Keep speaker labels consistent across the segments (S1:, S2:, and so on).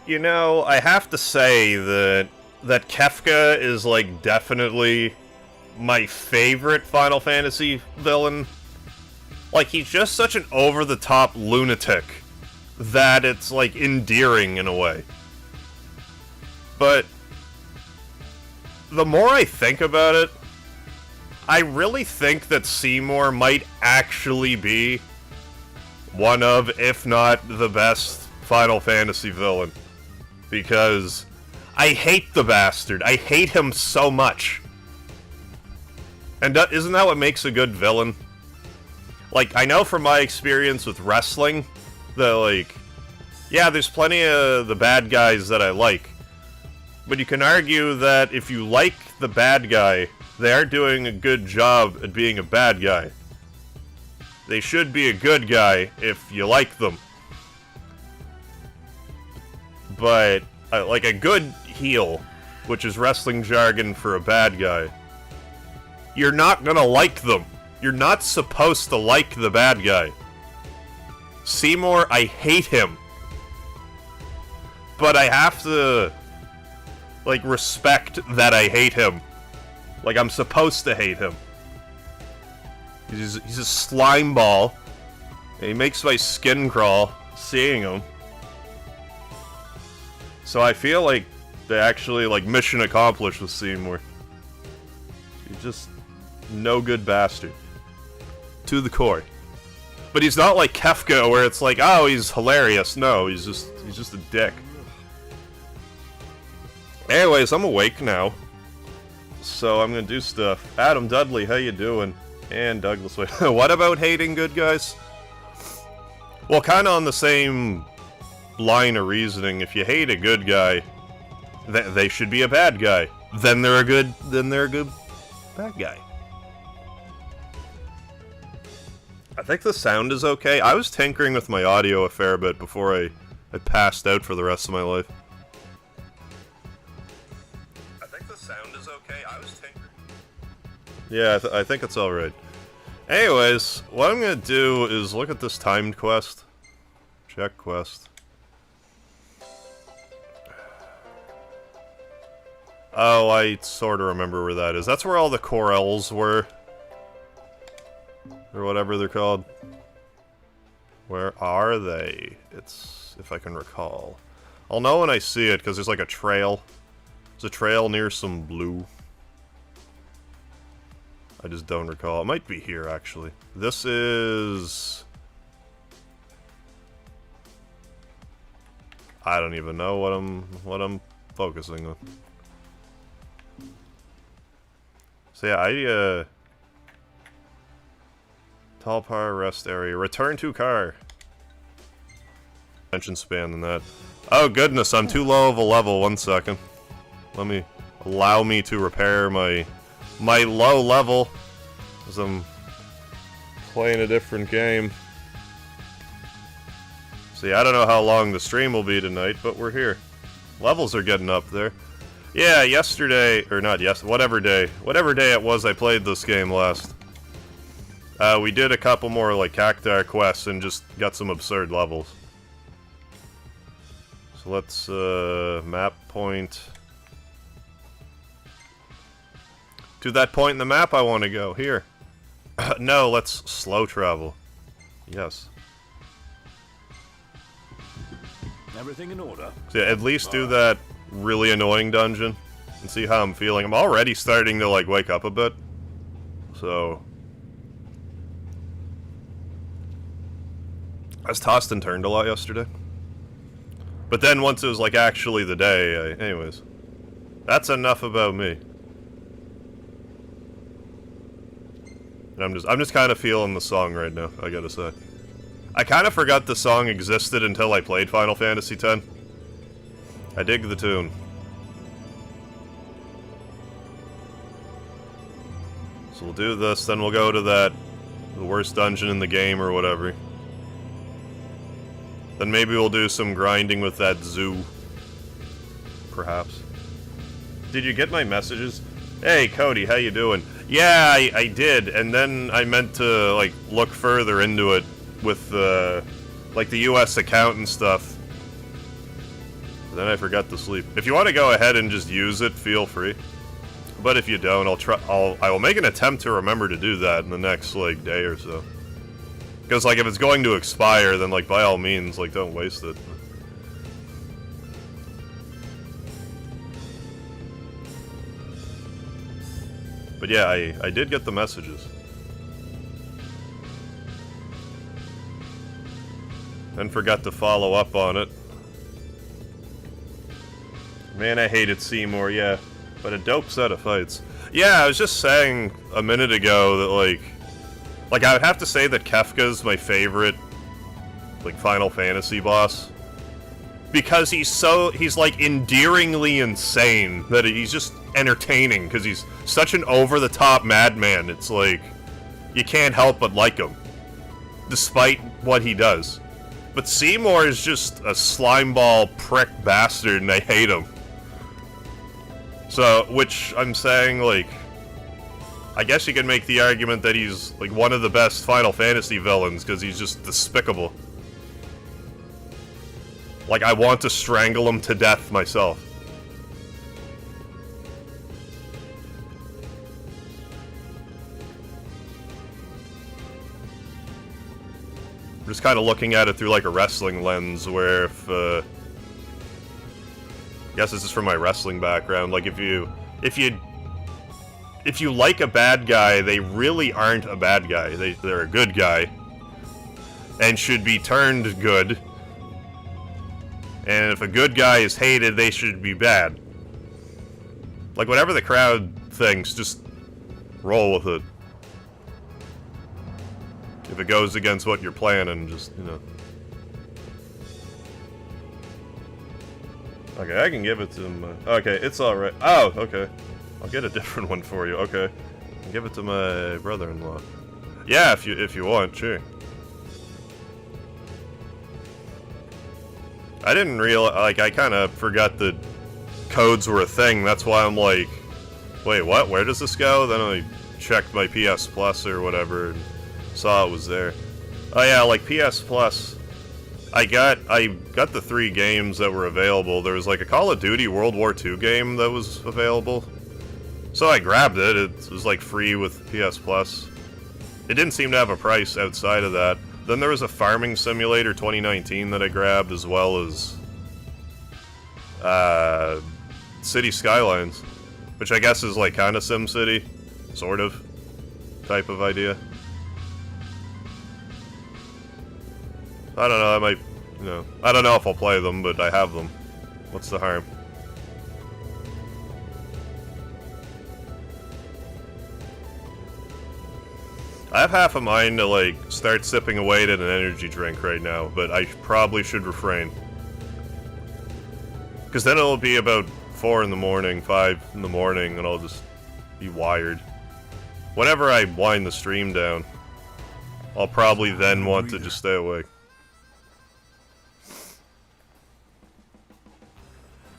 S1: You know, I have to say that Kefka is, like, definitely my favorite Final Fantasy villain. Like, he's just such an over-the-top lunatic that it's, like, endearing in a way. But the more I think about it, I really think that Seymour might actually be one of, if not the best, Final Fantasy villain. Because I hate the bastard. I hate him so much. And isn't that what makes a good villain? Like, I know from my experience with wrestling that, like, yeah, there's plenty of the bad guys that I like. But you can argue that if you like the bad guy, they aren't doing a good job at being a bad guy. They should be a good guy if you like them. But, like, a good heel, which is wrestling jargon for a bad guy, you're not gonna like them. You're not supposed to like the bad guy. Seymour, I hate him. But I have to, like, respect that I hate him. Like, I'm supposed to hate him. He's a slime ball. And he makes my skin crawl seeing him. So I feel like they actually, like, mission accomplished with Seymour. He's just no good bastard. To the core. But he's not like Kefka, where it's like, oh, he's hilarious. No, he's just a dick. Anyways, I'm awake now. So I'm gonna do stuff. Adam Dudley, how you doing? And Douglas, wait, what about hating good guys? Well, kind of on the same line of reasoning. If you hate a good guy, they should be a bad guy. Then they're a good bad guy. I think the sound is okay. I was tinkering with my audio a fair bit before I passed out for the rest of my life. I think the sound is okay. I was tinkering. Yeah, I think it's alright. Anyways, what I'm gonna do is look at this timed quest. Check quest. Oh, I sort of remember where that is. That's where all the Corels were. Or whatever they're called. Where are they? It's, if I can recall. I'll know when I see it, because there's like a trail. There's a trail near some blue. I just don't recall. It might be here, actually. This is... I don't even know what I'm focusing on. So yeah, tall power rest area. Return to car. Attention span than that. Oh goodness, I'm too low of a level. 1 second. Allow me to repair my low level, as I'm playing a different game. See, I don't know how long the stream will be tonight, but we're here. Levels are getting up there. Yeah, yesterday, or not whatever day it was I played this game last. We did a couple more, like, Cactar quests and just got some absurd levels. So let's, map point. To that point in the map I want to go. Here. No, let's slow travel. Yes.
S2: Everything in order.
S1: So yeah, at least do that really annoying dungeon and see how I'm feeling. I'm already starting to, like, wake up a bit. So... I was tossed and turned a lot yesterday. But then once it was, like, actually the day, anyways. That's enough about me. I'm just kind of feeling the song right now, I gotta say. I kind of forgot the song existed until I played Final Fantasy X. I dig the tune. So we'll do this, then we'll go to the worst dungeon in the game or whatever. Then maybe we'll do some grinding with that zoo. Perhaps. Did you get my messages? Hey, Cody, how you doing? Yeah, I did, and then I meant to, like, look further into it with, like, the US account and stuff. Then I forgot to sleep. If you want to go ahead and just use it, feel free. But if you don't, I will make an attempt to remember to do that in the next, like, day or so. Because, like, if it's going to expire, then, like, by all means, like, don't waste it. But yeah, I did get the messages. Then forgot to follow up on it. Man, I hated Seymour, yeah. But a dope set of fights. Yeah, I was just saying a minute ago that, like I would have to say that Kefka's my favorite, like, Final Fantasy boss. Because he's like endearingly insane, that he's just entertaining, because he's such an over-the-top madman, it's like, you can't help but like him. Despite what he does. But Seymour is just a slimeball prick bastard, and I hate him. So, which I'm saying, like, I guess you can make the argument that he's, like, one of the best Final Fantasy villains, because he's just despicable. Like, I want to strangle him to death myself. I'm just kind of looking at it through, like, a wrestling lens, where if, I guess this is from my wrestling background, like, if you like a bad guy, they really aren't a bad guy. They're a good guy. And should be turned good. And if a good guy is hated, they should be bad. Like, whatever the crowd thinks, just roll with it. If it goes against what you're planning, just, you know. Okay, I can give it to him. Okay, it's alright. Oh, okay. I'll get a different one for you. Okay. I'll give it to my brother-in-law. Yeah, if you want, sure. I didn't realize, like, I kind of forgot that codes were a thing. That's why I'm like, wait, what? Where does this go? Then I checked my PS Plus or whatever and saw it was there. Oh yeah, like PS Plus, I got the 3 games that were available. There was like a Call of Duty World War II game that was available. So I grabbed it. It was like free with PS Plus. It didn't seem to have a price outside of that. Then there was a Farming Simulator 2019 that I grabbed, as well as City Skylines, which I guess is like kind of SimCity, sort of, type of idea. I don't know, I might, you know, I don't know if I'll play them, but I have them. What's the harm? I have half a mind to, like, start sipping away at an energy drink right now, but I probably should refrain. Because then it'll be about 4 in the morning, 5 in the morning, and I'll just be wired. Whenever I wind the stream down, I'll probably then want to just stay awake.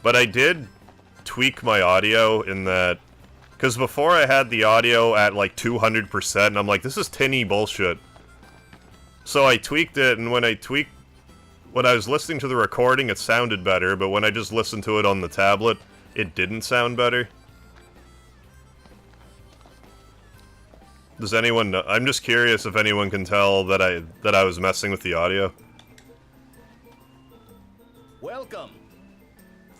S1: But I did tweak my audio in that, because before I had the audio at like 200%, and I'm like, this is tinny bullshit. So I tweaked it, and when I was listening to the recording, it sounded better, but when I just listened to it on the tablet, it didn't sound better. Does anyone know? I'm just curious if anyone can tell that I was messing with the audio.
S2: Welcome.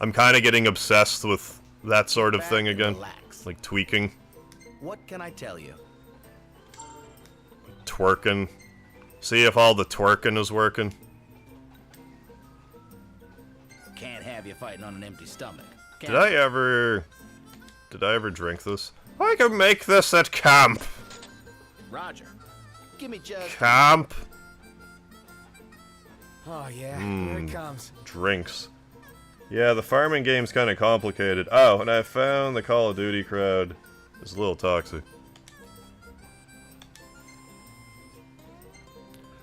S1: I'm kind of getting obsessed with that sort of thing again.
S2: Relax.
S1: Like tweaking.
S2: What can I tell you?
S1: Twerking. See if all the twerking is working.
S2: Can't have you fighting on an empty stomach.
S1: Did I ever drink this? I can make this at camp.
S2: Roger. Give me just...
S1: Camp.
S3: Oh yeah, here it comes.
S1: Drinks. Yeah, the farming game's kind of complicated. Oh, and I found the Call of Duty crowd is a little toxic.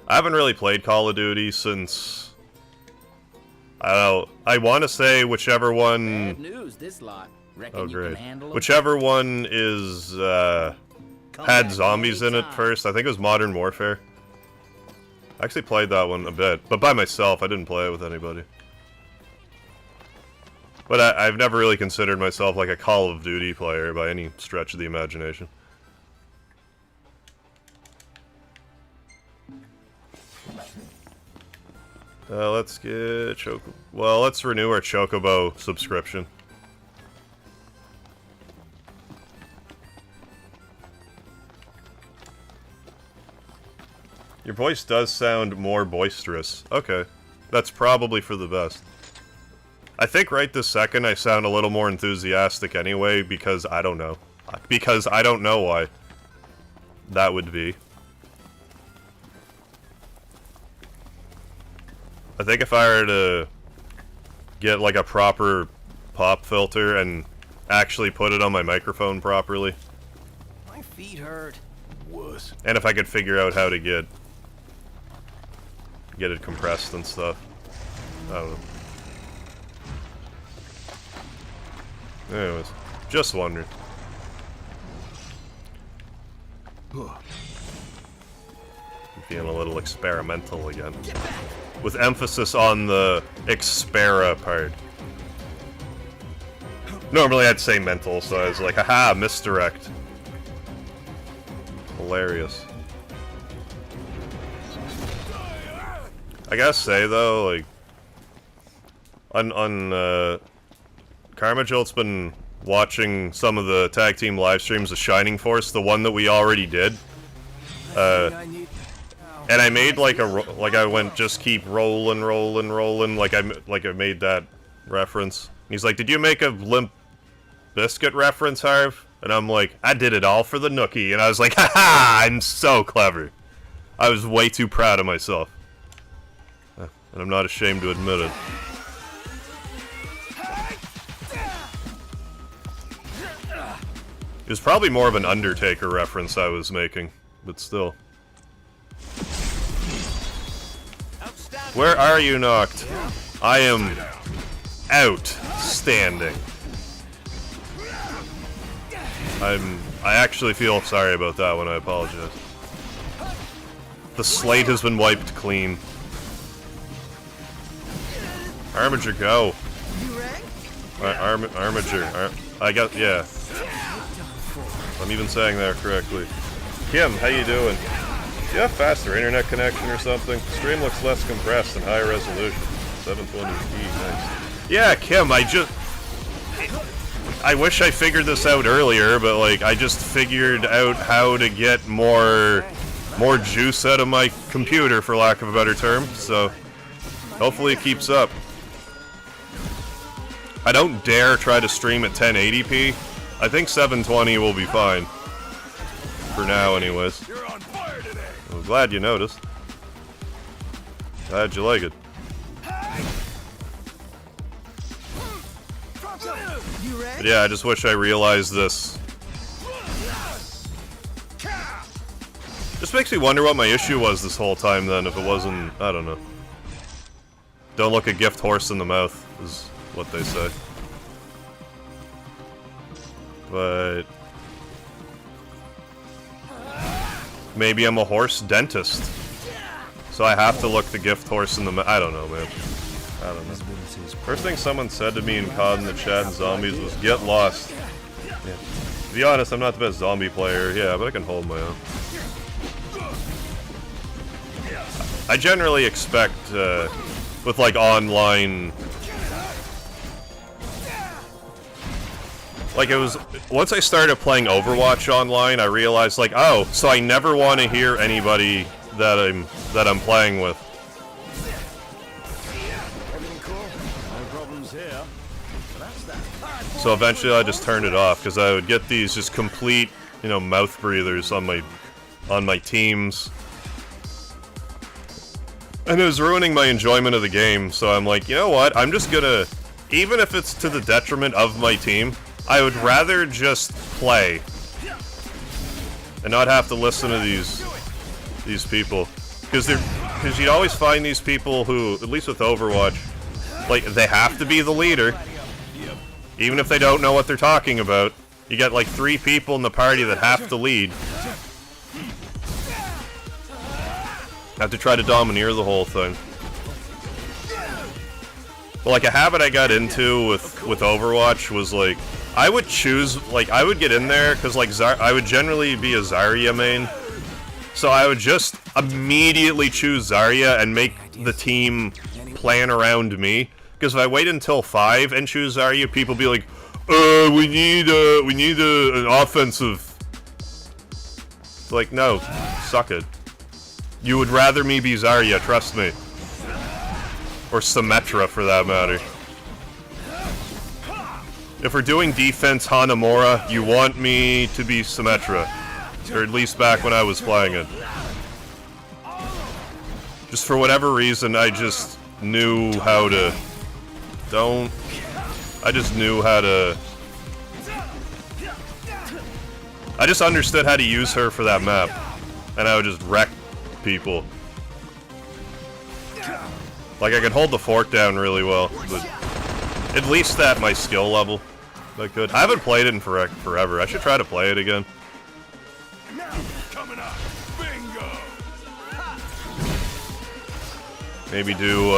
S1: I haven't really played Call of Duty since... I don't know. I want to say whichever one...
S2: Bad news, this lot. Reckon
S1: Oh,
S2: you
S1: great.
S2: can handle 'em?
S1: Whichever one is,
S2: Come
S1: had
S2: back
S1: zombies in it
S2: anytime.
S1: first. I think it was Modern Warfare. I actually played that one a bit, but by myself. I didn't play it with anybody. But I've never really considered myself like a Call of Duty player by any stretch of the imagination. Let's get Choco. Well, let's renew our Chocobo subscription. Your voice does sound more boisterous. Okay. That's probably for the best. I think right this second I sound a little more enthusiastic anyway, because I don't know. Because I don't know why that would be. I think if I were to get like a proper pop filter and actually put it on my microphone properly.
S3: My feet hurt.
S4: Wuss.
S1: And if I could figure out how to get it compressed and stuff. I don't know. Anyways, just wondering. I'm feeling a little experimental again. With emphasis on the expera part. Normally I'd say mental, so I was like, haha, misdirect. Hilarious. I gotta say though, like, on Karma Jolt's been watching some of the tag team live streams of Shining Force, the one that we already did. And I made like I went just keep rolling, like I made that reference. He's like, "Did you make a Limp Bizkit reference, Harv?" And I'm like, "I did it all for the Nookie." And I was like, "Haha, I'm so clever." I was way too proud of myself. And I'm not ashamed to admit it. It was probably more of an Undertaker reference I was making, but still. Where are you, Noct? I am outstanding. I actually feel sorry about that one, I apologize. The slate has been wiped clean. Armiger, go. Armiger. I got, yeah. I'm even saying that correctly. Kim, how you doing? Do you have faster internet connection or something? The stream looks less compressed and higher resolution. 720p, nice. Yeah, Kim, I wish I figured this out earlier, but like, I just figured out how to get more juice out of my computer, for lack of a better term, so hopefully it keeps up. I don't dare try to stream at 1080p. I think 720 will be fine. For now, anyways.
S4: You're on fire today.
S1: I'm glad you noticed. Glad you like it. But yeah, I just wish I realized this. Just makes me wonder what my issue was this whole time then, if it wasn't, I don't know. Don't look a gift horse in the mouth, is what they say. But maybe I'm a horse dentist, so I have to look the gift horse in the mouth. I don't know, man. I don't know. First thing someone said to me in COD in the chat and zombies was, "Get lost." Yeah. To be honest, I'm not the best zombie player, yeah, but I can hold my own. I generally expect, with like online... Like, it was, once I started playing Overwatch online, I realized, like, oh, so I never want to hear anybody that I'm playing with. So eventually I just turned it off, because I would get these just complete, you know, mouth breathers on my teams. And it was ruining my enjoyment of the game, so I'm like, you know what, I'm just gonna, even if it's to the detriment of my team, I would rather just play and not have to listen to these people, because you'd always find these people who, at least with Overwatch, like, they have to be the leader, even if they don't know what they're talking about. You got like 3 people in the party that have to lead, have to try to domineer the whole thing. But like a habit I got into with Overwatch was like I would choose I would get in there because like I would generally be a Zarya main, so I would just immediately choose Zarya and make the team plan around me. Because if I wait until 5 and choose Zarya, people be like, we need an offensive. It's like, no, suck it. You would rather me be Zarya, trust me. Or Symmetra, for that matter. If we're doing defense Hanamura, you want me to be Symmetra. Or at least back when I was playing it. Just for whatever reason, I just knew how to... I just knew how to... I just understood how to use her for that map. And I would just wreck people. Like, I could hold the fork down really well, but at least at my skill level, I could. I haven't played it in forever. I should try to play it again. Maybe do,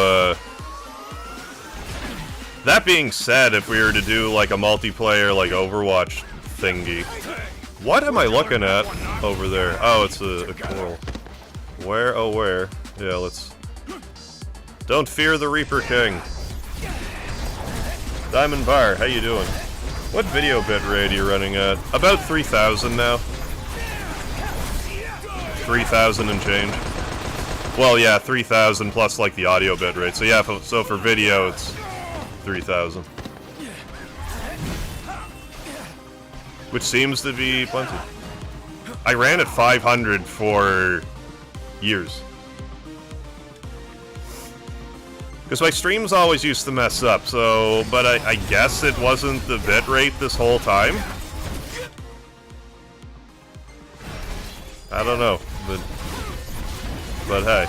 S1: That being said, if we were to do, like, a multiplayer, like, Overwatch thingy... What am I looking at over there? Oh, it's a coral. Where? Oh, where? Yeah, let's... Don't fear the Reaper King. Diamond Bar, how you doing? What video bitrate are you running at? About 3,000 now. 3,000 and change. Well, yeah, 3,000 plus, like, the audio bitrate. So, yeah, so for video, it's 3,000. Which seems to be plenty. I ran at 500 for years. Because my streams always used to mess up, so... But I guess it wasn't the bitrate this whole time? I don't know, but hey.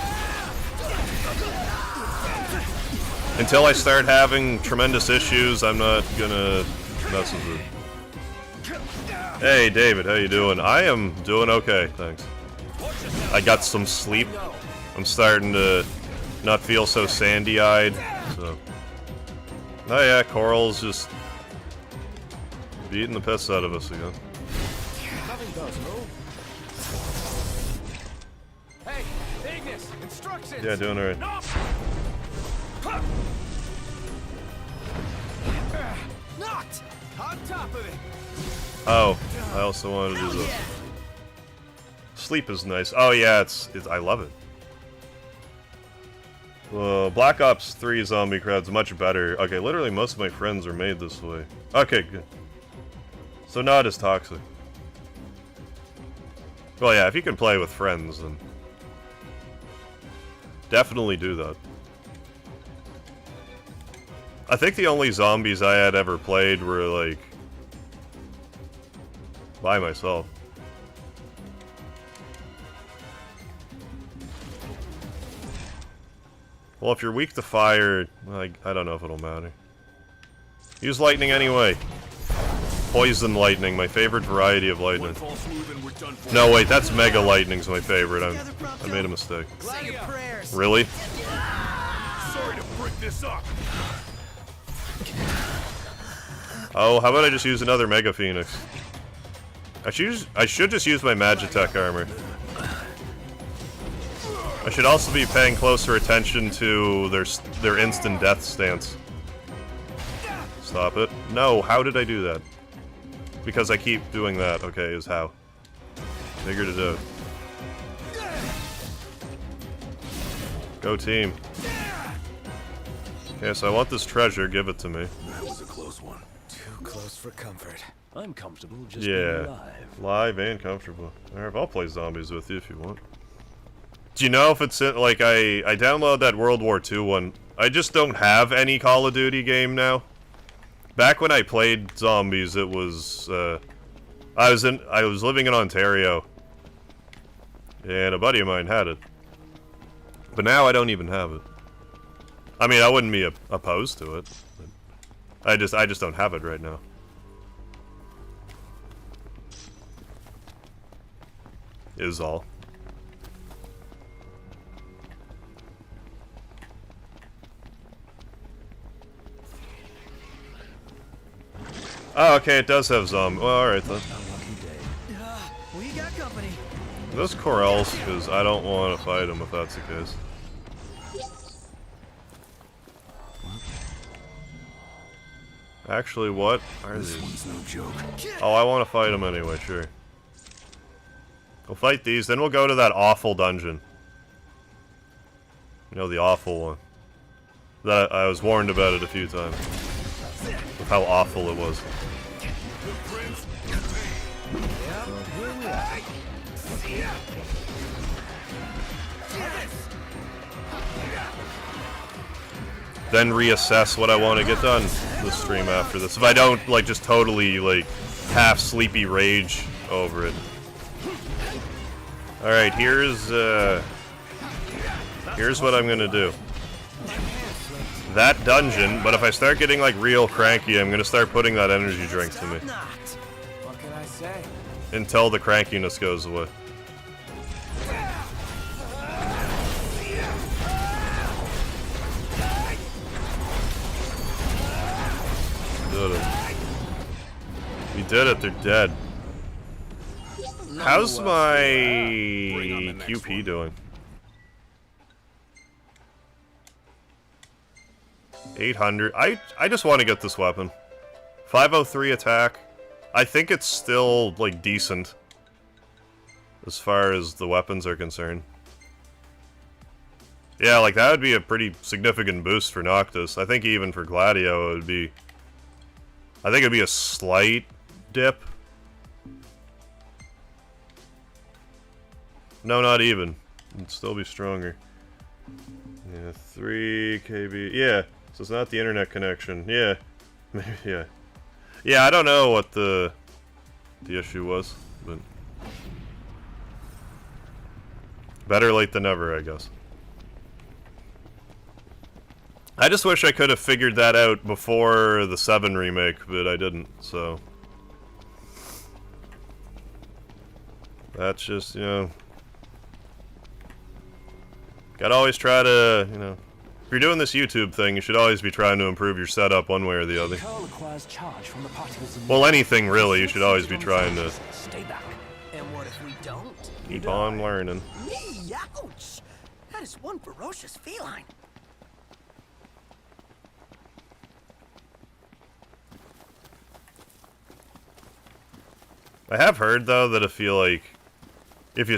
S1: Until I start having tremendous issues, I'm not gonna mess with it. Hey, David, how you doing? I am doing okay, thanks. I got some sleep. I'm starting to not feel so sandy-eyed, so... Oh yeah, Coral's just... beating the piss out of us again.
S3: Hey, Ignis, instructions.
S1: Yeah, doing alright.
S3: Knocked on top of it.
S1: Oh, I also wanted to do this. Sleep is nice. Oh yeah, it's I love it. Black Ops 3 zombie crowd's much better. Okay, literally most of my friends are made this way. Okay, good. So not as toxic. Well, yeah, if you can play with friends, then definitely do that. I think the only zombies I had ever played were, like, by myself. Well, if you're weak to fire, I don't know if it'll matter. Use lightning anyway. Poison lightning, my favorite variety of lightning. No, wait, that's Mega Lightning's my favorite. I made a mistake. Really?
S4: Sorry to break this up.
S1: Oh, how about I just use another Mega Phoenix? I should just use my Magitech armor. I should also be paying closer attention to their instant death stance. Stop it. No, how did I do that? Because I keep doing that. Okay, is how. Figured it out. Go team. Okay, so I want this treasure, give it to me.
S4: That was a close one.
S3: Too close for comfort.
S5: I'm comfortable just
S1: Yeah,
S5: being alive.
S1: live and comfortable. Alright, I'll play zombies with you if you want. Do you know if it's in, like, I downloaded that World War II one. I just don't have any Call of Duty game now. Back when I played zombies, it was, I was living in Ontario. And a buddy of mine had it. But now I don't even have it. I mean, I wouldn't be opposed to it. But I just don't have it right now. Is all. Oh, okay, it does have zombie. Well, alright then.
S3: We got company.
S1: Those Corels, because I don't want to fight them if that's the case. Actually, what are
S4: This
S1: these?
S4: one's no joke.
S1: Oh, I want to fight them anyway, sure. We'll fight these, then we'll go to that awful dungeon. You know, the awful one. That I was warned about it a few times. With how awful it was. Then reassess what I want to get done this stream after this. If I don't, like, just totally, like, half sleepy rage over it. Alright, here's what I'm gonna do. That dungeon, but if I start getting, like, real cranky, I'm gonna start putting that energy drink to me.
S3: What can I say?
S1: Until the crankiness goes away. Did it. We did it, they're dead. How's my QP doing? 800. I just want to get this weapon. 503 attack. I think it's still, like, decent. As far as the weapons are concerned. Yeah, like, that would be a pretty significant boost for Noctis. I think even for Gladio it would be... I think it'd be a slight dip. No, not even. It'd still be stronger. Yeah, 3 KB. Yeah, so it's not the internet connection. Yeah. Maybe, yeah. Yeah, I don't know what the issue was, but... better late than never, I guess. I just wish I could have figured that out before the 7 remake, but I didn't, so... That's just, you know... Gotta always try to, you know... If you're doing this YouTube thing, you should always be trying to improve your setup one way or the other. Well, anything really, you should always be trying to...
S3: Stay back. And what if we don't?
S1: Keep on learning.
S5: Ouch! That is one ferocious feline.
S1: I have heard, though, that if you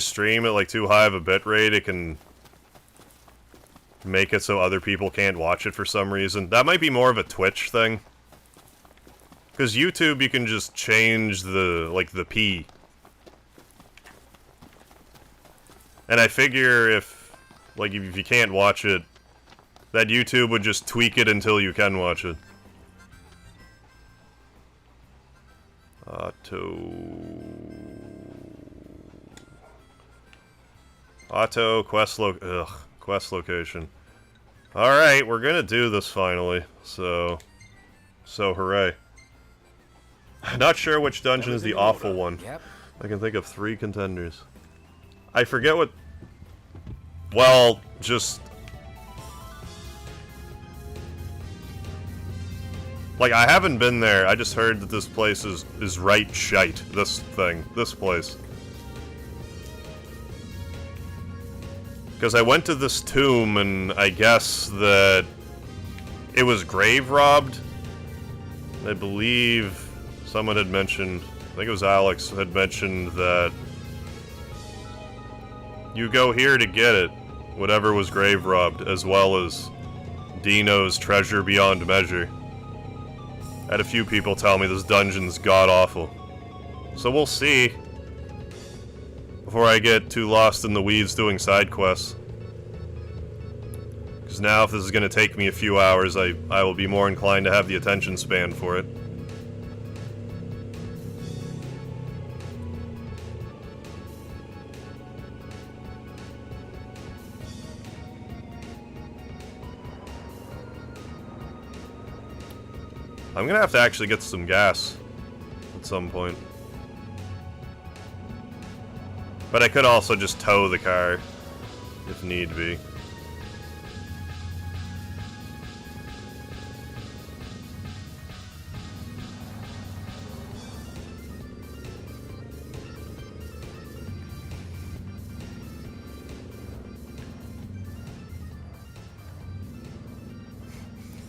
S1: stream at, like, too high of a bitrate, it can make it so other people can't watch it for some reason. That might be more of a Twitch thing. Because YouTube, you can just change the, like, the P. And I figure if you can't watch it, that YouTube would just tweak it until you can watch it. Auto quest location. Alright, we're gonna do this finally, so hooray. Not sure which dungeon is the awful one.
S3: Yep.
S1: I can think of 3 contenders. I forget what... Well, just... Like, I haven't been there, I just heard that this place is right shite. This place. Because I went to this tomb, and I guess that it was grave robbed. I believe someone had mentioned, I think it was Alex, had mentioned that you go here to get it, whatever was grave robbed, as well as Dino's treasure beyond measure. I had a few people tell me this dungeon's god-awful. So we'll see. Before I get too lost in the weeds doing side quests. Because now if this is going to take me a few hours, I will be more inclined to have the attention span for it. I'm gonna have to actually get some gas at some point. But I could also just tow the car if need be.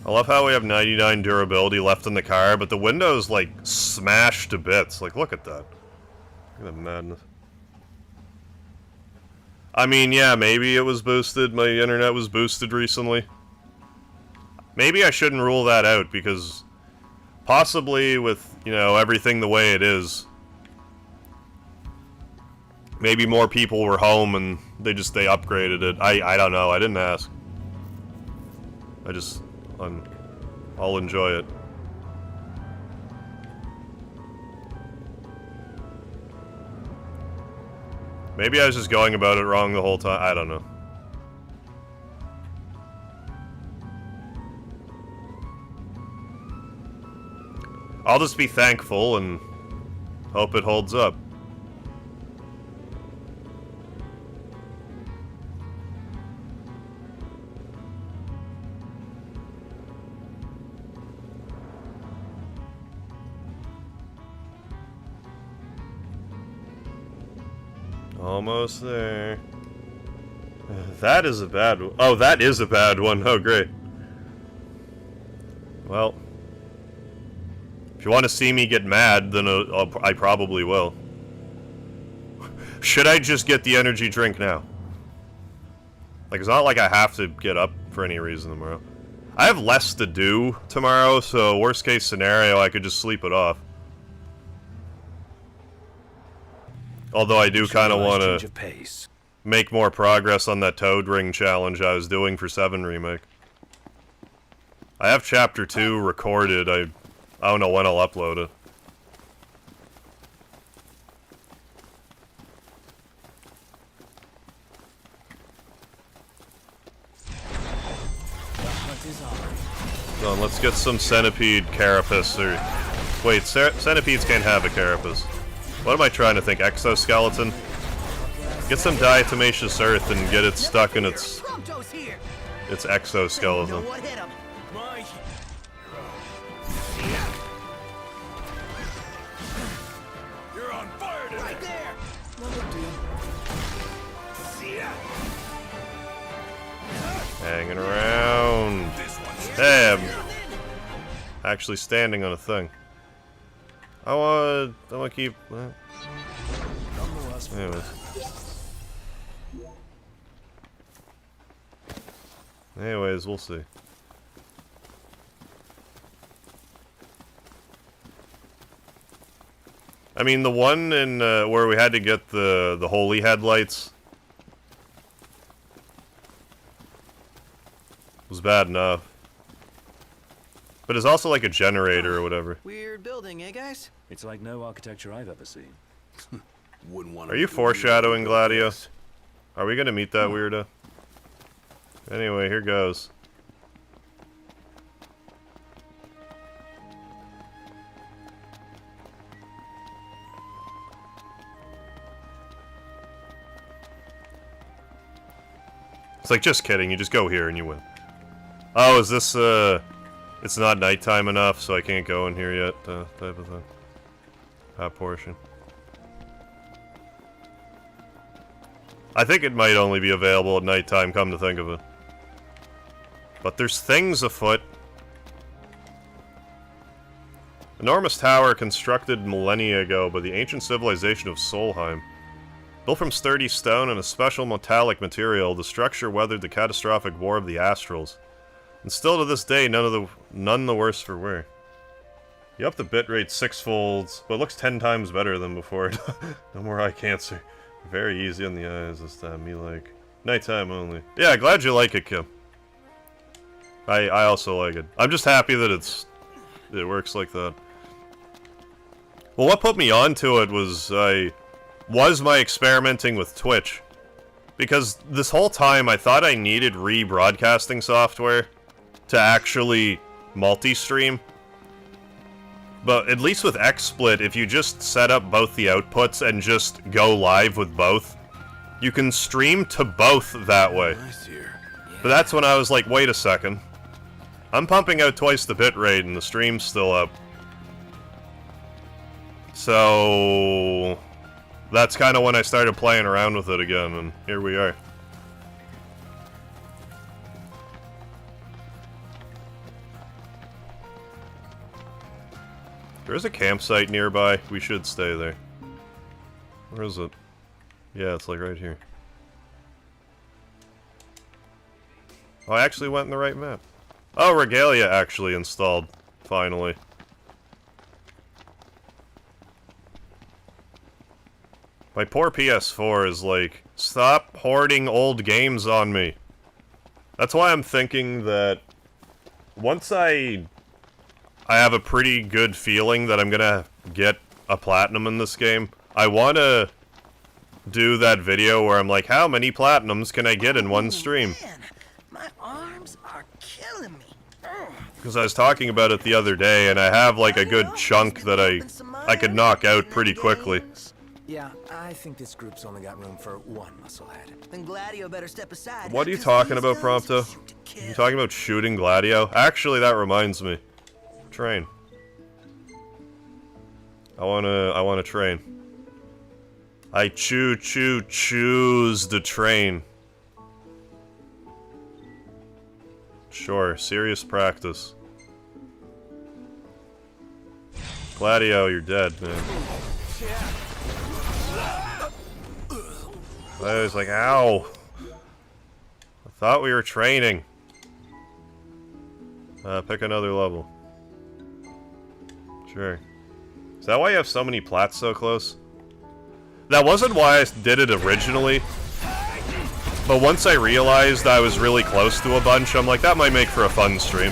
S1: I love how we have 99 durability left in the car, but the window's, like, smashed to bits. Like, look at that. Look at that madness. I mean, yeah, maybe it was boosted. My internet was boosted recently. Maybe I shouldn't rule that out, because possibly with, you know, everything the way it is, maybe more people were home and they upgraded it. I don't know. I didn't ask. I'll enjoy it. Maybe I was just going about it wrong the whole time. I don't know. I'll just be thankful and hope it holds up. Almost there. That is a bad one. Oh, that is a bad one. Oh, great. Well, if you want to see me get mad, then I probably will. Should I just get the energy drink now? Like, it's not like I have to get up for any reason tomorrow. I have less to do tomorrow, so worst case scenario, I could just sleep it off. Although I do kind of want to make more progress on that Toad Ring challenge I was doing for 7 Remake. I have Chapter 2 recorded. I don't know when I'll upload it. Hold on, let's get some Centipede Carapace, or... Wait, Centipedes can't have a Carapace. What am I trying to think? Exoskeleton? Get some diatomaceous earth and get it stuck in its exoskeleton.
S4: You're on fire today.
S5: Right there.
S1: Hanging around. Hey, I'm actually standing on a thing. I want to keep... Anyways. Anyways, we'll see. I mean, the one in where we had to get the holy headlights was bad enough. But it's also like a generator or whatever.
S3: Weird building, eh, guys?
S6: It's like no architecture I've ever seen.
S4: Wouldn't want
S1: Are you foreshadowing, Gladio? Are we gonna meet that weirdo? Anyway, here goes. It's like, just kidding, you just go here and you win. Oh, is this, it's not nighttime enough, so I can't go in here yet, type of thing. That portion. I think it might only be available at nighttime, come to think of it. But there's things afoot. Enormous tower constructed millennia ago by the ancient civilization of Solheim. Built from sturdy stone and a special metallic material, the structure weathered the catastrophic war of the Astrals. And still to this day, none the worse for wear. You up the bitrate 6-folds, but it looks 10 times better than before. No more eye cancer. Very easy on the eyes this time, me like. Nighttime only. Yeah, glad you like it, Kim. I also like it. I'm just happy that it works like that. Well, what put me onto it was my experimenting with Twitch. Because this whole time I thought I needed rebroadcasting software to actually multi-stream. But at least with XSplit, if you just set up both the outputs and just go live with both, you can stream to both that way. But that's when I was like, wait a second. I'm pumping out twice the bitrate and the stream's still up. So that's kind of when I started playing around with it again, and here we are. There's a campsite nearby. We should stay there. Where is it? Yeah, it's like right here. Oh, I actually went in the right map. Oh, Regalia actually installed. Finally. My poor PS4 is like, stop hoarding old games on me. That's why I'm thinking that once I have a pretty good feeling that I'm gonna get a platinum in this game, I wanna do that video where I'm like, how many platinums can I get in one stream?
S5: Man, my arms are killing me.
S1: Because I was talking about it the other day, and I have like a good chunk that I could knock out pretty quickly.
S3: Yeah, I think this group's only got room for one musclehead.
S5: Then Gladio better step aside.
S1: What are you
S5: 'cause
S1: talking
S5: these
S1: about,
S5: guns
S1: Prompto?
S5: shoot to kill.
S1: You talking about shooting Gladio? Actually, that reminds me. Train. I wanna train. I choose the train. Sure, serious practice. Gladio, you're dead, man. I was like, ow. I thought we were training. Pick another level. Sure. Is that why you have so many plats so close? That wasn't why I did it originally. But once I realized I was really close to a bunch, I'm like, that might make for a fun stream.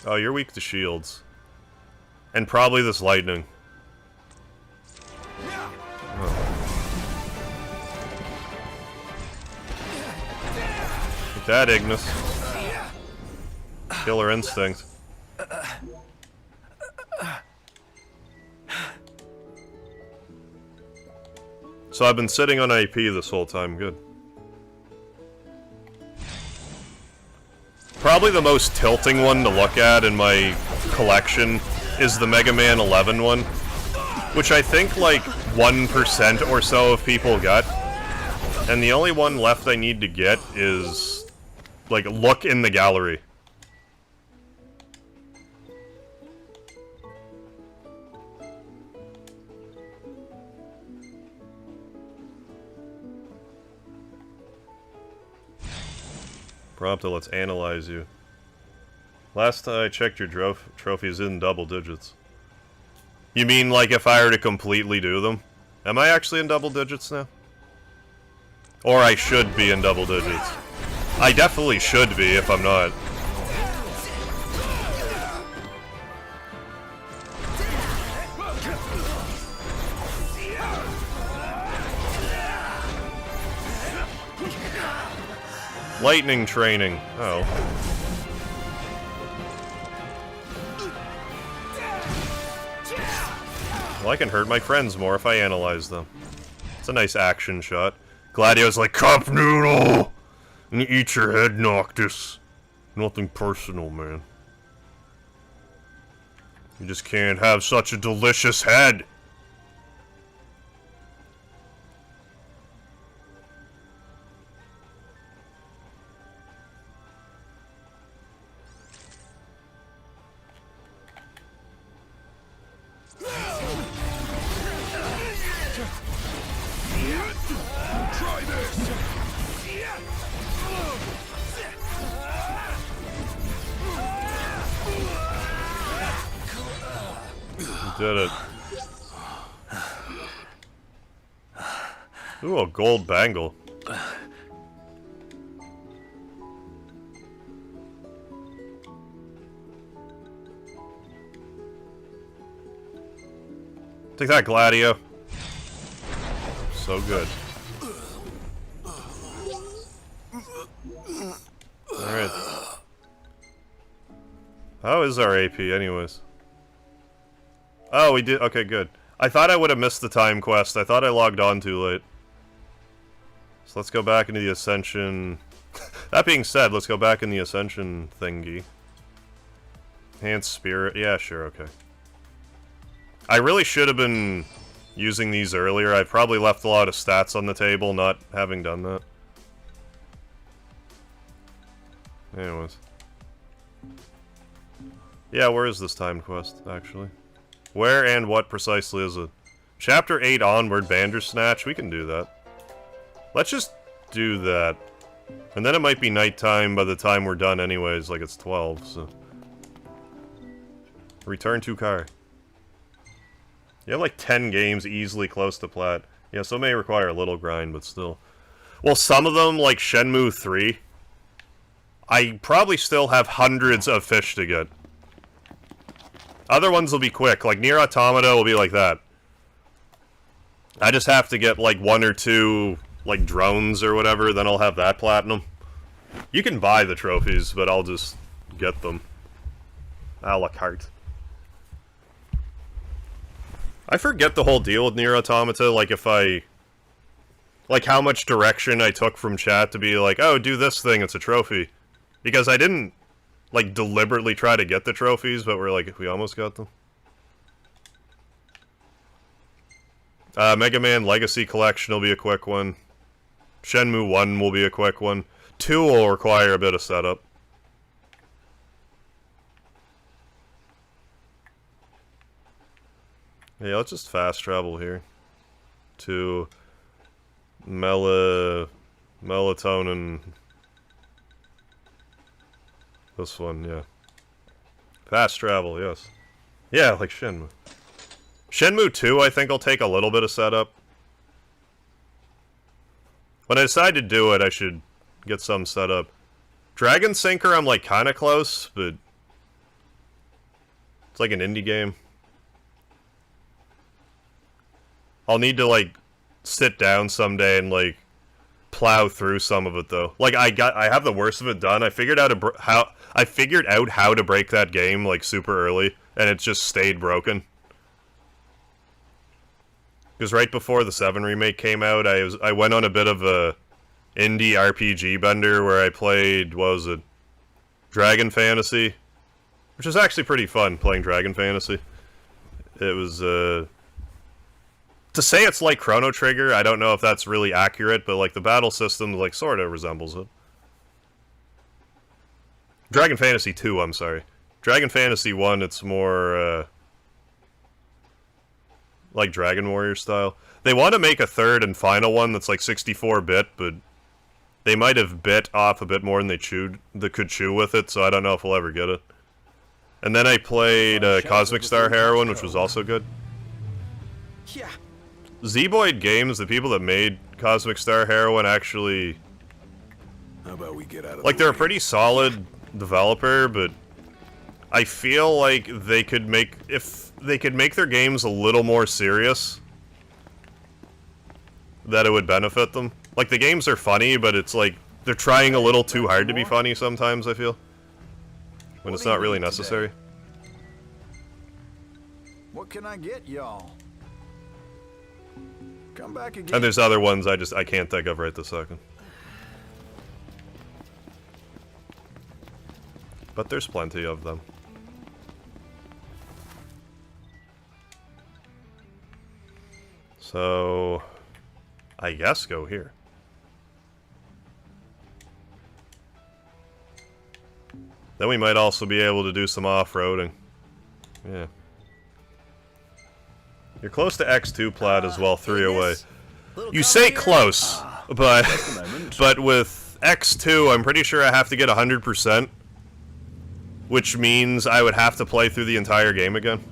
S1: Oh, you're weak to shields. And probably this lightning. Take that, Ignis. Killer instinct. So I've been sitting on AP this whole time, good. Probably the most tilting one to look at in my collection is the Mega Man 11 one, which I think like 1% or so of people got. And the only one left I need to get is, like, look in the gallery. Prompto, let's analyze you. Last time I checked, your trophies in double digits. You mean like if I were to completely do them? Am I actually in double digits now? Or I should be in double digits. I definitely should be if I'm not. Lightning training. Oh. Well, I can hurt my friends more if I analyze them. It's a nice action shot. Gladio's like, Cup Noodle! And eat your head, Noctis. Nothing personal, man. You just can't have such a delicious head. Did it. Ooh, a gold bangle. Take that, Gladio. So good. Alright. How is our AP, anyways? Oh, we did. Okay, good. I thought I would have missed the time quest. I thought I logged on too late. So let's go back into the Ascension. That being said, let's go back in the Ascension thingy. Enhanced Spirit. Yeah, sure, okay. I really should have been using these earlier. I probably left a lot of stats on the table not having done that. Anyways. Yeah, where is this timed quest, actually? Where and what precisely is it? Chapter 8 onward, Bandersnatch. We can do that. Let's just do that. And then it might be nighttime by the time we're done anyways, like it's 12, so... Return to car. You have like 10 games easily close to plat. Yeah, some may require a little grind, but still. Well, some of them, like Shenmue 3, I probably still have hundreds of fish to get. Other ones will be quick, like Nier Automata will be like that. I just have to get like 1 or 2, like drones or whatever, then I'll have that platinum. You can buy the trophies, but I'll just get them. A la carte. I forget the whole deal with Nier Automata, like if I... Like how much direction I took from chat to be like, oh, do this thing, it's a trophy. Because I didn't, like, deliberately try to get the trophies, but we're like, we almost got them. Mega Man Legacy Collection will be a quick one. Shenmue 1 will be a quick one. 2 will require a bit of setup. Yeah, let's just fast travel here. To... Melatonin... This one, yeah. Fast travel, yes. Yeah, like Shenmue. Shenmue 2, I think, will take a little bit of setup. When I decide to do it, I should get some setup. Dragon Sinker, I'm, like, kinda close, but... It's like an indie game. I'll need to, like, sit down someday and, like, plow through some of it, though. Like, I have the worst of it done. I figured out I figured out how to break that game, like, super early, and it just stayed broken. Because right before the 7 remake came out, I went on a bit of a indie RPG bender where I played, what was it? Dragon Fantasy. Which was actually pretty fun, playing Dragon Fantasy. It was, to say it's like Chrono Trigger, I don't know if that's really accurate, but, like, the battle system, like, sorta resembles it. Dragon Fantasy 2, I'm sorry. Dragon Fantasy 1, it's more, like Dragon Warrior style. They want to make a third and final one that's like 64-bit, but they might have bit off a bit more than they could chew with it, so I don't know if we'll ever get it. And then I played Cosmic Star Heroine, which was also good.
S5: Yeah.
S1: Zeboyd Games, the people that made Cosmic Star Heroine, actually...
S4: How about we get out of
S1: like,
S4: the
S1: they're a
S4: way?
S1: pretty solid developer, but I feel like they could make... If they could make their games a little more serious, that it would benefit them. Like, the games are funny, but it's like, they're trying a little too hard to be funny sometimes, I feel. When it's not really necessary.
S4: What can I get y'all? Come back again.
S1: And there's other ones I can't think of right this second. But there's plenty of them. So, I guess go here. Then we might also be able to do some off-roading. Yeah. You're close to X2 plat as well, 3 away. You say close, but with X2, I'm pretty sure I have to get 100%, which means I would have to play through the entire game again.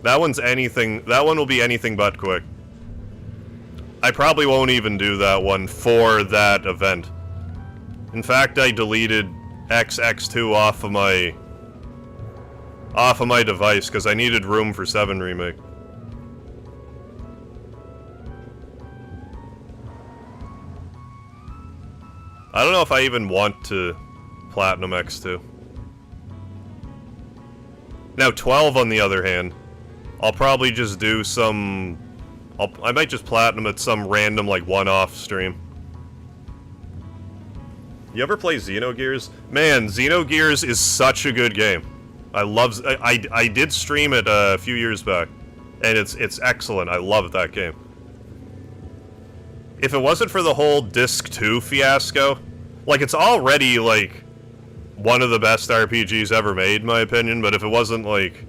S1: That one will be anything but quick. I probably won't even do that one for that event. In fact, I deleted X2 off of my device because I needed room for 7 Remake. I don't know if I even want to Platinum X2. Now 12, on the other hand, I'll probably just do some... I might just Platinum at some random, like, one-off stream. You ever play Xenogears? Man, Xenogears is such a good game. I love... I did stream it a few years back. And it's excellent. I love that game. If it wasn't for the whole Disc 2 fiasco, like, it's already, like, one of the best RPGs ever made, in my opinion, but if it wasn't, like,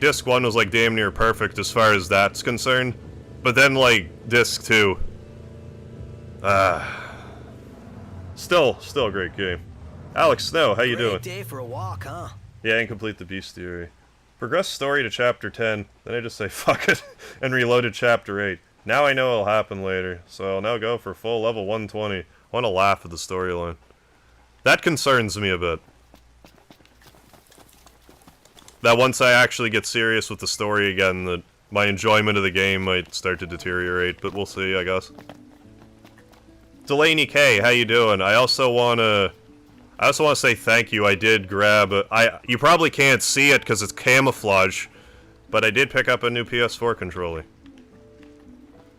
S1: Disc 1 was, like, damn near perfect as far as that's concerned, but then, like, Disc 2, still a great game. Alex Snow, how you doing?
S5: Great day for a walk, huh?
S1: Yeah, incomplete the bestiary. Progress story to chapter 10, then I just say fuck it, and reloaded chapter 8. Now I know it'll happen later, so I'll now go for full level 120. I want to laugh at the storyline. That concerns me a bit. That once I actually get serious with the story again, that my enjoyment of the game might start to deteriorate, but we'll see, I guess. Delaney K, how you doing? I also want to say thank you. I did grab you probably can't see it because it's camouflage, but I did pick up a new PS4 controller.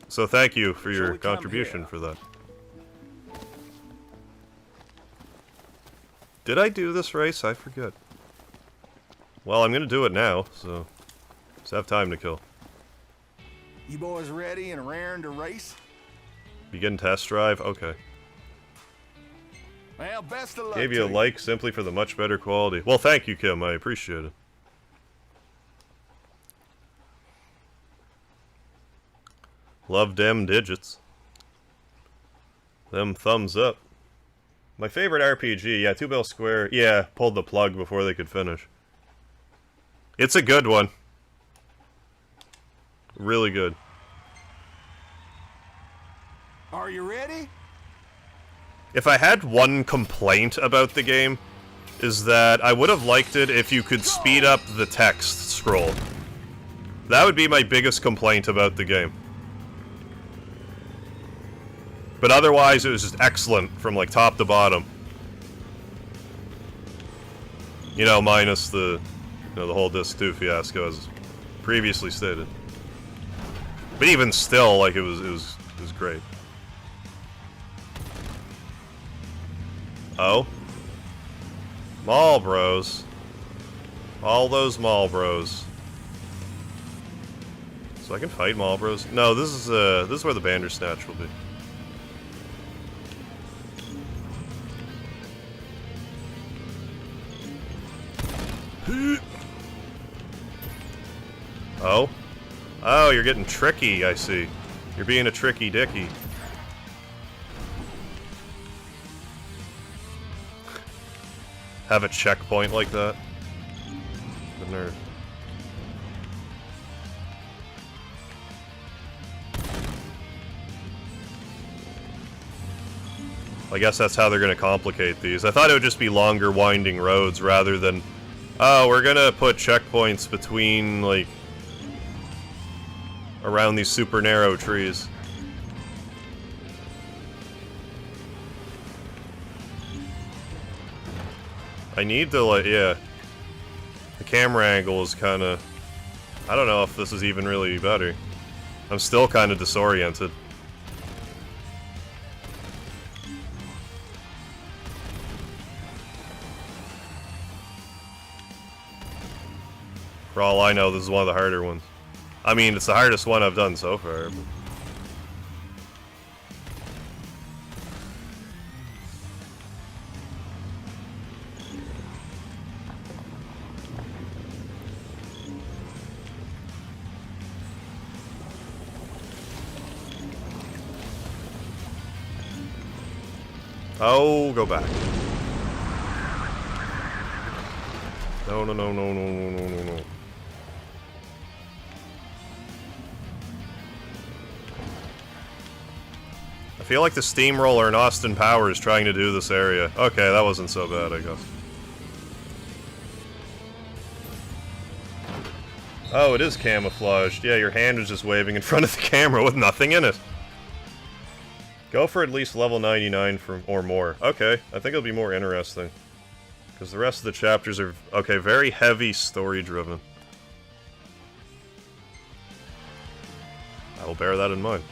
S1: So thank you for your contribution for that. Did I do this race? I forget. Well, I'm gonna do it now, so just have time to kill.
S4: You boys ready and raring to race?
S1: Begin test drive? Okay.
S4: Well, best of luck.
S1: Gave you a like simply for the much better quality. Well, thank you, Kim. I appreciate it. Love them digits. Them thumbs up. My favorite RPG, yeah, Two Bell Square, yeah, pulled the plug before they could finish. It's a good one. Really good.
S4: Are you ready?
S1: If I had one complaint about the game, is that I would have liked it if you could speed up the text scroll. That would be my biggest complaint about the game. But otherwise, it was just excellent from, like, top to bottom. You know, minus the, the whole Disc 2 fiasco, as previously stated. But even still, like, it was great. Oh? Mall bros. All those mall bros. So I can fight mall bros? No, this is where the Bandersnatch will be. Oh? Oh, you're getting tricky, I see. You're being a tricky dicky. Have a checkpoint like that? The nerve. I guess that's how they're gonna complicate these. I thought it would just be longer, winding roads rather than... Oh, we're gonna put checkpoints between, like... around these super narrow trees. I need to, like, yeah. The camera angle is kinda... I don't know if this is even really better. I'm still kinda disoriented. For all I know, this is one of the harder ones. I mean, it's the hardest one I've done so far. But... Oh, go back. No, no, no, no, no, no, no, no, no. I feel like the steamroller in Austin Powers trying to do this area. Okay, that wasn't so bad, I guess. Oh, it is camouflaged. Yeah, your hand is just waving in front of the camera with nothing in it. Go for at least level 99 or more. Okay, I think it'll be more interesting. Because the rest of the chapters are, okay, very heavy story-driven. I will bear that in mind.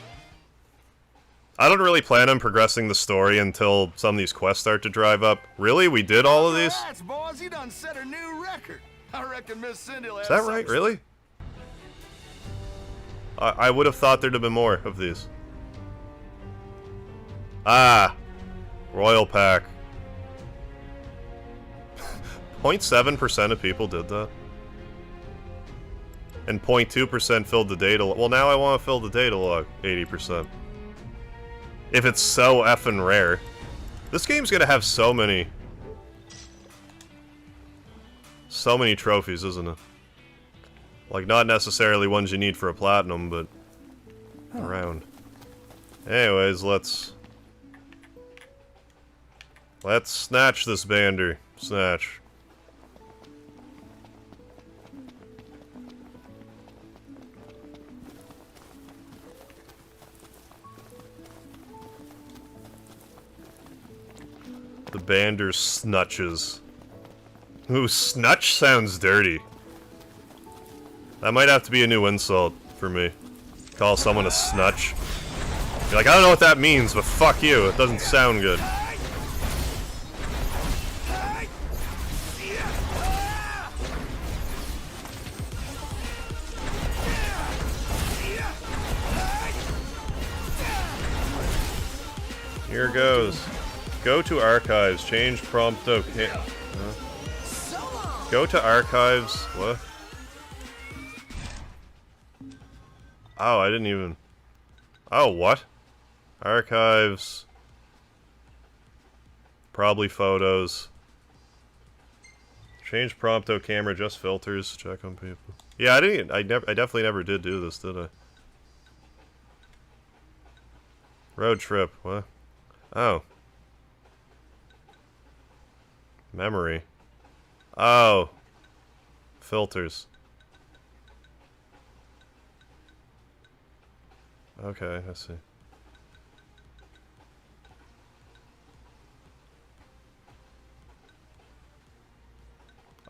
S1: I don't really plan on progressing the story until some of these quests start to drive up. Really? We did all of these?
S4: Congrats, boys, you done set a new record. I reckon Miss Cindy will have
S1: Is that right? Really? I would have thought there'd have been more of these. Ah! Royal Pack. 0.7% of people did that. And 0.2% filled the data log. Well, now I want to fill the data log 80%. If it's so effing rare. This game's gonna have so many trophies, isn't it? Like, not necessarily ones you need for a platinum, but around. Anyways, let's snatch this bander. Snatch. The bander snutches. Ooh, snutch sounds dirty. That might have to be a new insult for me. Call someone a snutch. You're like, I don't know what that means, but fuck you, it doesn't sound good. Here goes. Go to archives, change prompt, okay. Go to archives, what? Oh, I didn't even... Oh, what? Archives. Probably photos. Change prompto camera, just filters, check on people. Yeah, I definitely never did do this, did I? Road trip, what? Oh. Memory. Oh. Filters. Okay, I see.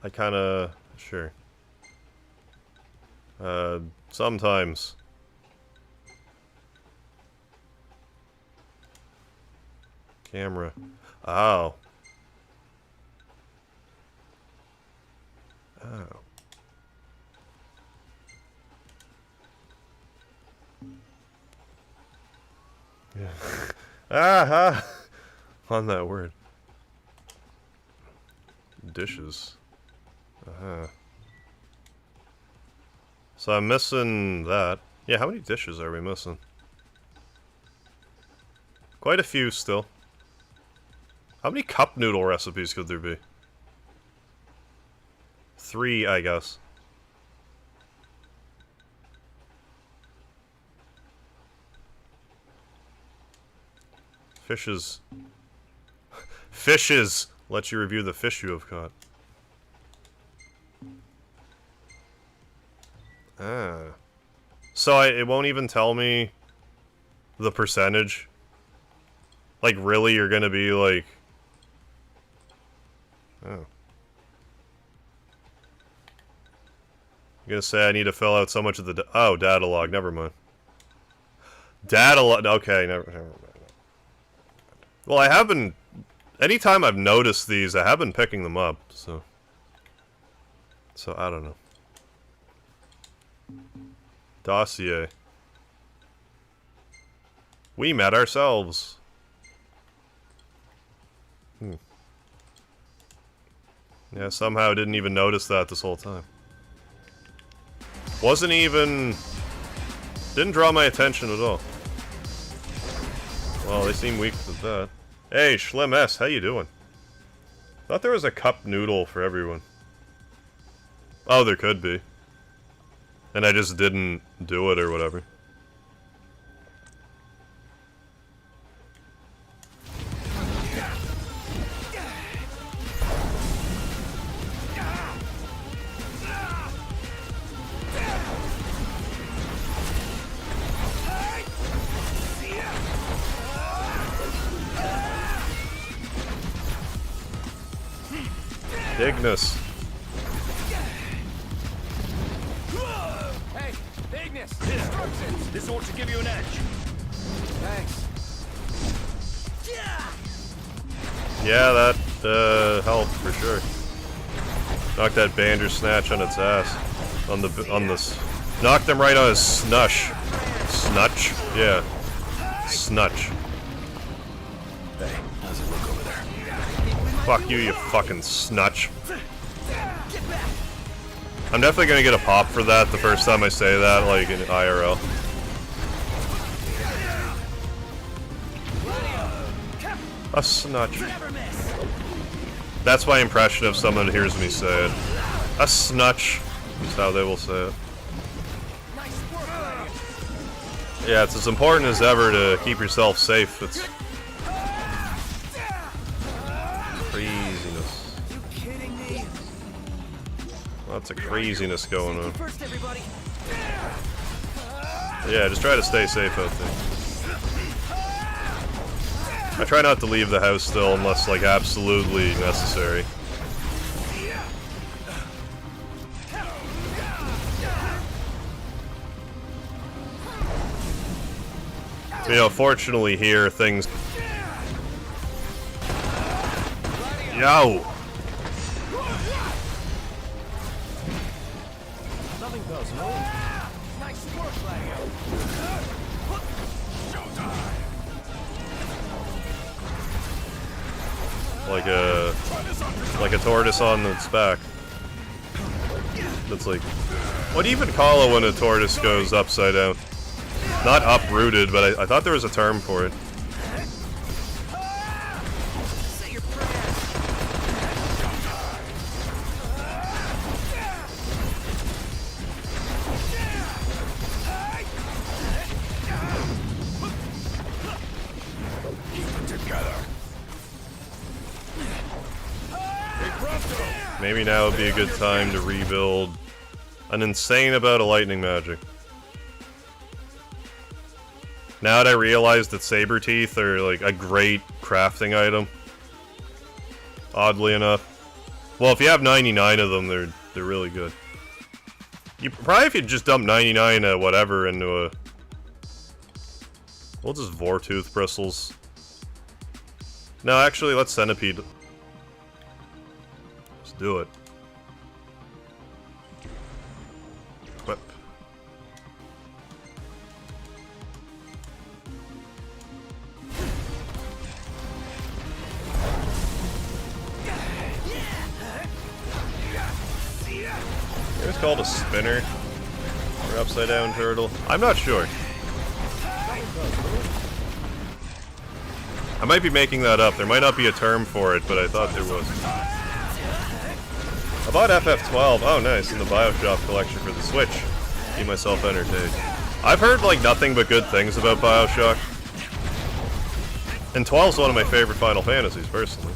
S1: I kinda... Sure. Sometimes. Camera. Oh. Oh. Yeah. Aha! On that word. Dishes. Uh-huh. So I'm missing that. Yeah, how many dishes are we missing? Quite a few still. How many cup noodle recipes could there be? 3, I guess. Fishes. Fishes! Let you review the fish you have caught. Ah. So it won't even tell me the percentage? Like, really, you're gonna be like... Oh. You're gonna say I need to fill out so much of the... Oh, data log, never mind. Data log... Okay, never mind. Well, I have been... Anytime I've noticed these, I have been picking them up, so... So, I don't know. Dossier. We met ourselves. Yeah, somehow didn't even notice that this whole time. Wasn't even... Didn't draw my attention at all. Well, they seem weak to that. Hey, Schlim S, how you doing? Thought there was a cup noodle for everyone. Oh, there could be. And I just didn't do it or whatever. Ignis.
S5: Hey, Ignis! Instructions!
S6: This ought to give you an edge.
S5: Thanks.
S1: Yeah, that helped for sure. Knock that Bandersnatch on its ass. On this Knocked him right on his snush. Snutch? Yeah. Snutch.
S3: Hey, how's it look over there?
S1: Fuck you, you fucking snutch. I'm definitely gonna get a pop for that the first time I say that, like in IRL. A snutch. That's my impression of someone who hears me say it. A snutch is how they will say it. Yeah, it's as important as ever to keep yourself safe. It's craziness. Lots of craziness going on. Yeah, just try to stay safe out there. I try not to leave the house still unless, like, absolutely necessary. You know, fortunately here, things... Yo!
S3: Nothing personal. Nice work, Gladio.
S1: Like a tortoise on its back. That's like... What do you even call it when a tortoise goes upside down? Not uprooted, but I thought there was a term for it. Maybe now would be a good time to rebuild an insane amount of lightning magic. Now that I realize that saber teeth are like a great crafting item. Oddly enough. Well, if you have 99 of them, they're really good. You probably if you just dump 99 whatever into a... We'll just Vortooth bristles. No, actually, let's centipede. Let's do it. Equip. It's called a spinner or upside down turtle. I'm not sure. I might be making that up. There might not be a term for it, but I thought there was. I bought FF12. Oh, nice. In the BioShop collection for the Switch. Keep myself entertained. I've heard, like, nothing but good things about BioShock. And 12's one of my favorite Final Fantasies, personally.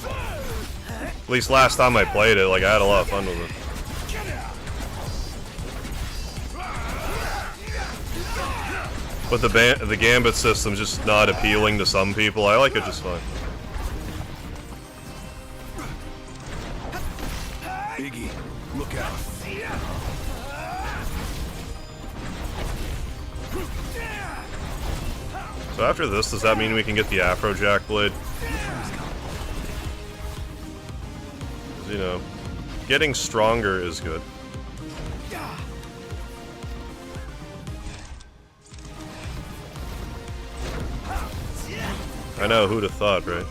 S1: At least last time I played it, like, I had a lot of fun with it. But the Gambit system's just not appealing to some people. I like it just fine.
S4: Iggy, look out.
S1: So after this, does that mean we can get the Afrojack blade? 'Cause, you know, getting stronger is good. I know, who'd have thought, right?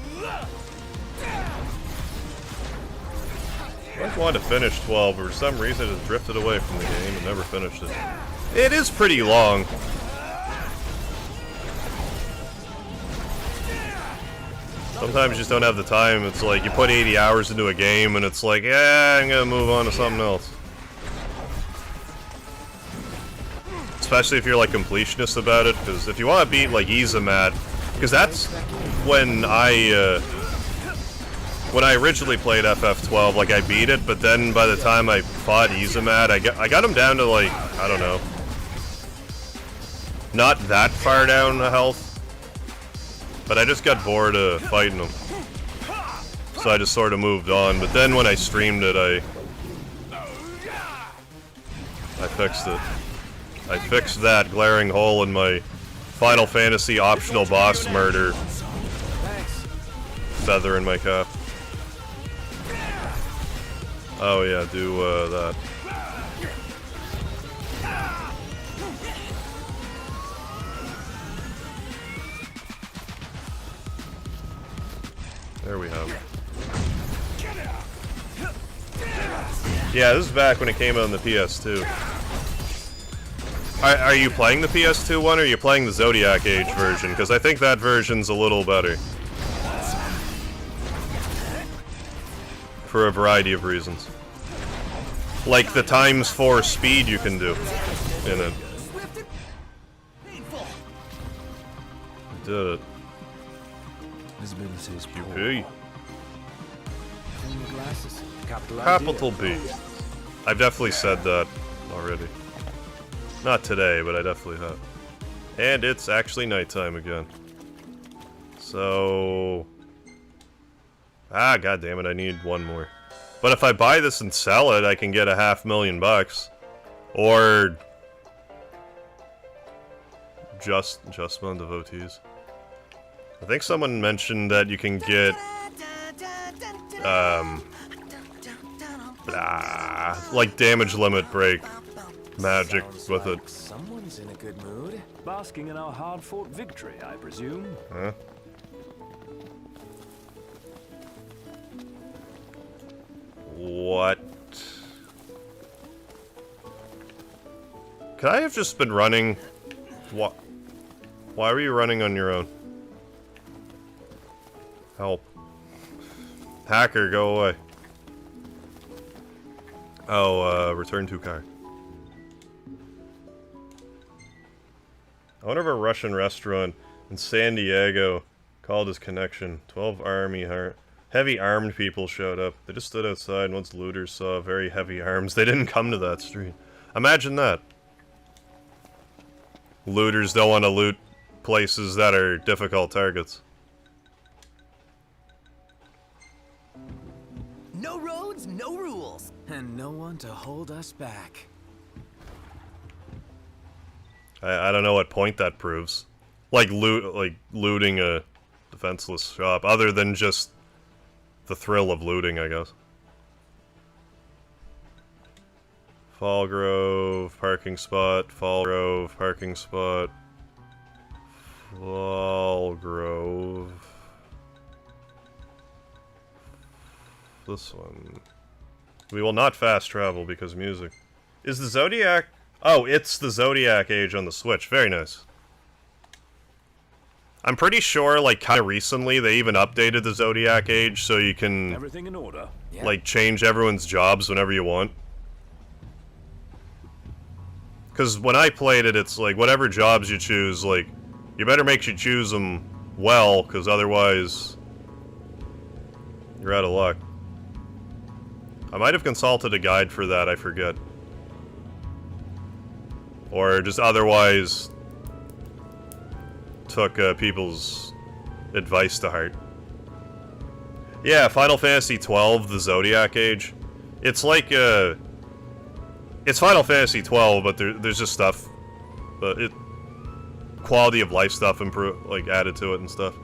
S1: I wanted to finish 12, but for some reason it drifted away from the game and never finished it. It is pretty long. Sometimes you just don't have the time. It's like you put 80 hours into a game and it's like, yeah, I'm gonna move on to something else. Especially if you're like completionist about it, because if you want to beat like Izamat, because that's when I originally played FF12, like I beat it, but then by the time I fought Izamat, I got him down to like, I don't know, not that far down the health, but I just got bored of fighting him, so I just sort of moved on. But then when I streamed it, I fixed it. I fixed that glaring hole in my Final Fantasy optional boss murder feather in my cap. Oh yeah, do that. There we have it. Yeah, this is back when it came out on the PS2. Are you playing the PS2 one, or are you playing the Zodiac Age version? Because I think that version's a little better. For a variety of reasons. Like the ×4 speed you can do in it. Did it.
S3: Visibility is poor.
S1: B.
S3: Clean your glasses.
S1: Capital B. I've definitely said that already. Not today, but I definitely have. And it's actually nighttime again. So... Ah, goddammit, I need one more. But if I buy this and sell it, I can get $500,000. Or... Adjustment of OTs. I think someone mentioned that you can get... like damage limit break magic
S3: Sounds
S1: with
S3: like
S1: it.
S3: Someone's in a good mood.
S6: Basking in our hard-fought victory, I presume.
S1: Huh? What? Could I have just been running? What? Why were you running on your own? Help. Hacker, go away. Oh, return to car. I wonder if a Russian restaurant in San Diego called his connection. 12 heavy armed people showed up. They just stood outside, and once looters saw very heavy arms, they didn't come to that street. Imagine that. Looters don't want to loot places that are difficult targets.
S5: No roads, no rules.
S3: And no one to hold us back.
S1: I don't know what point that proves. Like looting a defenseless shop, other than just the thrill of looting, I guess. Fall Grove, parking spot, Fall Grove, parking spot. Fall Grove. This one. We will not fast travel because music. Is the Zodiac... Oh, it's the Zodiac Age on the Switch. Very nice. I'm pretty sure, like, kind of recently, they even updated the Zodiac Age so you can...
S6: Everything in order.
S1: like, change everyone's jobs whenever you want. Because when I played it, it's like, whatever jobs you choose, like, you better make sure you choose them well, because otherwise, you're out of luck. I might have consulted a guide for that, I forget. Or just otherwise took people's advice to heart. Yeah, Final Fantasy XII, the Zodiac Age. It's like, it's Final Fantasy XII, but there's just stuff, quality of life stuff like added to it and stuff.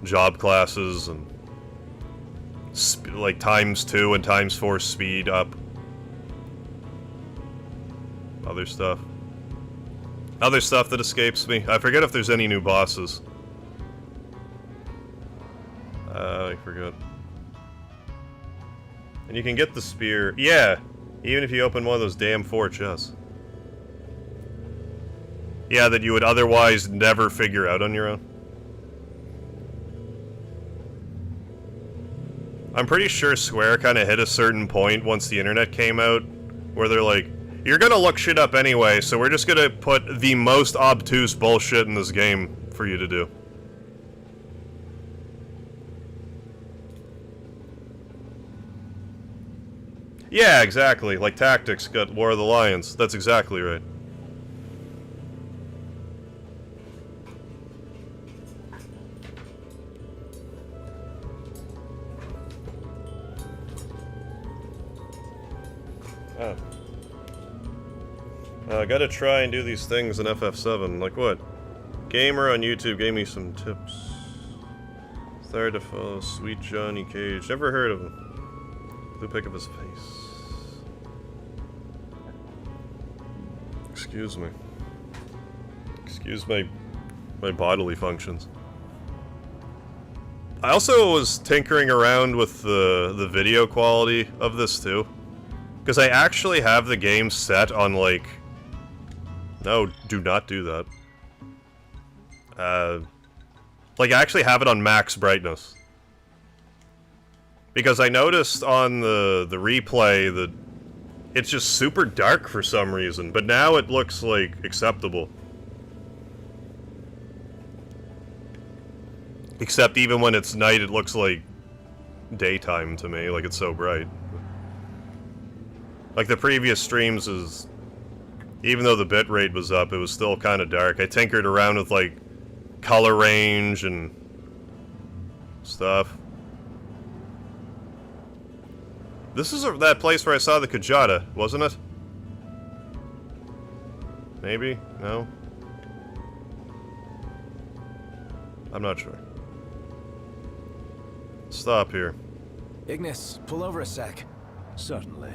S1: Job classes and like ×2 and ×4 speed up. Other stuff. Other stuff that escapes me. I forget if there's any new bosses. I forgot. And you can get the spear. Yeah! Even if you open one of those damn 4 chests. Yeah, that you would otherwise never figure out on your own. I'm pretty sure Square kind of hit a certain point once the internet came out, where they're like, you're gonna look shit up anyway, so we're just gonna put the most obtuse bullshit in this game for you to do. Yeah, exactly. Like Tactics got War of the Lions. That's exactly right. Oh. Gotta try and do these things in FF7. Like what? Gamer on YouTube gave me some tips. Started to follow Sweet Johnny Cage. Never heard of him. Blue pick of his face. Excuse me. Excuse my bodily functions. I also was tinkering around with the video quality of this too. Because I actually have the game set on, like... No, do not do that. Like, I actually have it on max brightness. Because I noticed on the replay that it's just super dark for some reason, but now it looks, like, acceptable. Except even when it's night, it looks like daytime to me, like it's so bright. Like the previous streams is... Even though the bitrate was up, it was still kind of dark. I tinkered around with, like, color range and stuff. This is that place where I saw the Kajata, wasn't it? Maybe? No? I'm not sure. Stop here.
S3: Ignis, pull over a sec.
S6: Certainly.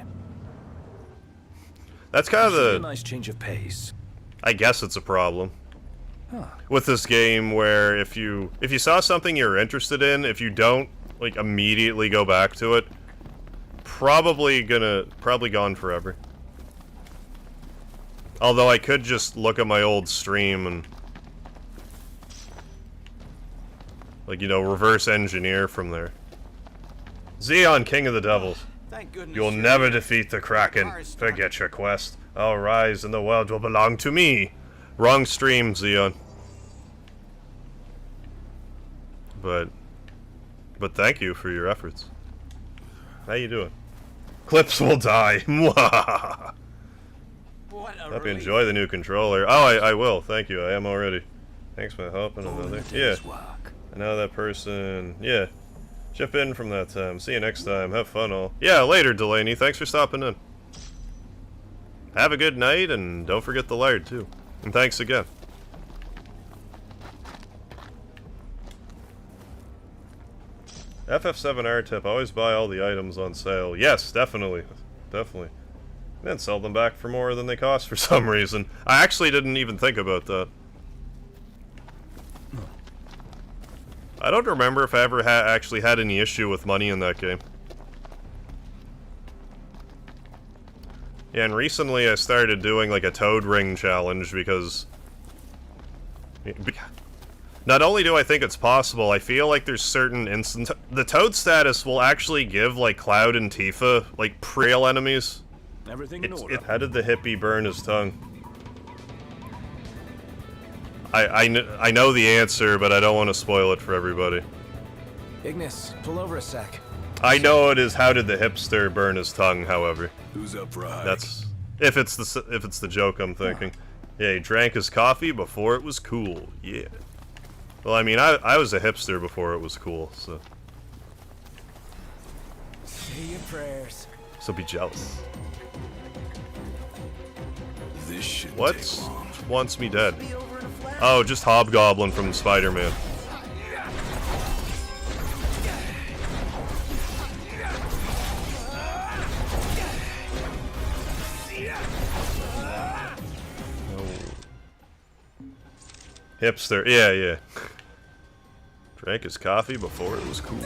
S1: That's kind of
S6: A
S1: the...
S6: nice change of pace.
S1: I guess it's a problem.
S6: Huh.
S1: With this game where if you saw something you're interested in, if you don't, like, immediately go back to it, probably gone forever. Although I could just look at my old stream and, like, you know, reverse engineer from there. Xeon, King of the Devils.
S2: Thank goodness.
S1: You'll never defeat the Kraken. Forget your quest. I'll rise and the world will belong to me. Wrong stream, Xeon. But thank you for your efforts. How you doing? Clips will die. Hope you enjoy the new controller. Oh, I will. Thank you. I am already. Thanks for helping another. Yeah. I know that person. Yeah. Chip in from that time. See you next time. Have fun all. Yeah, later, Delaney. Thanks for stopping in. Have a good night, and don't forget the lard, too. And thanks again. FF7R tip. Always buy all the items on sale. Yes, definitely. Definitely. And then sell them back for more than they cost for some reason. I actually didn't even think about that. I don't remember if I ever actually had any issue with money in that game. Yeah, and recently I started doing like a Toad Ring challenge because... Not only do I think it's possible, I feel like there's certain instances... The Toad status will actually give like Cloud and Tifa, like real enemies.
S6: Everything in order.
S1: How did the hippie burn his tongue? I know the answer, but I don't want to spoil it for everybody.
S3: Ignis, pull over a sec.
S1: I know it is how did the hipster burn his tongue, however.
S4: Who's up for hike?
S1: That's if it's the joke I'm thinking. Yeah, he drank his coffee before it was cool. Yeah. Well, I mean, I was a hipster before it was cool, so.
S3: Say your prayers.
S1: So be jealous.
S4: This should
S1: What
S4: take long.
S1: wants me dead? Oh, just Hobgoblin from Spider-Man. Hipster, yeah. Drank his coffee before it was cool.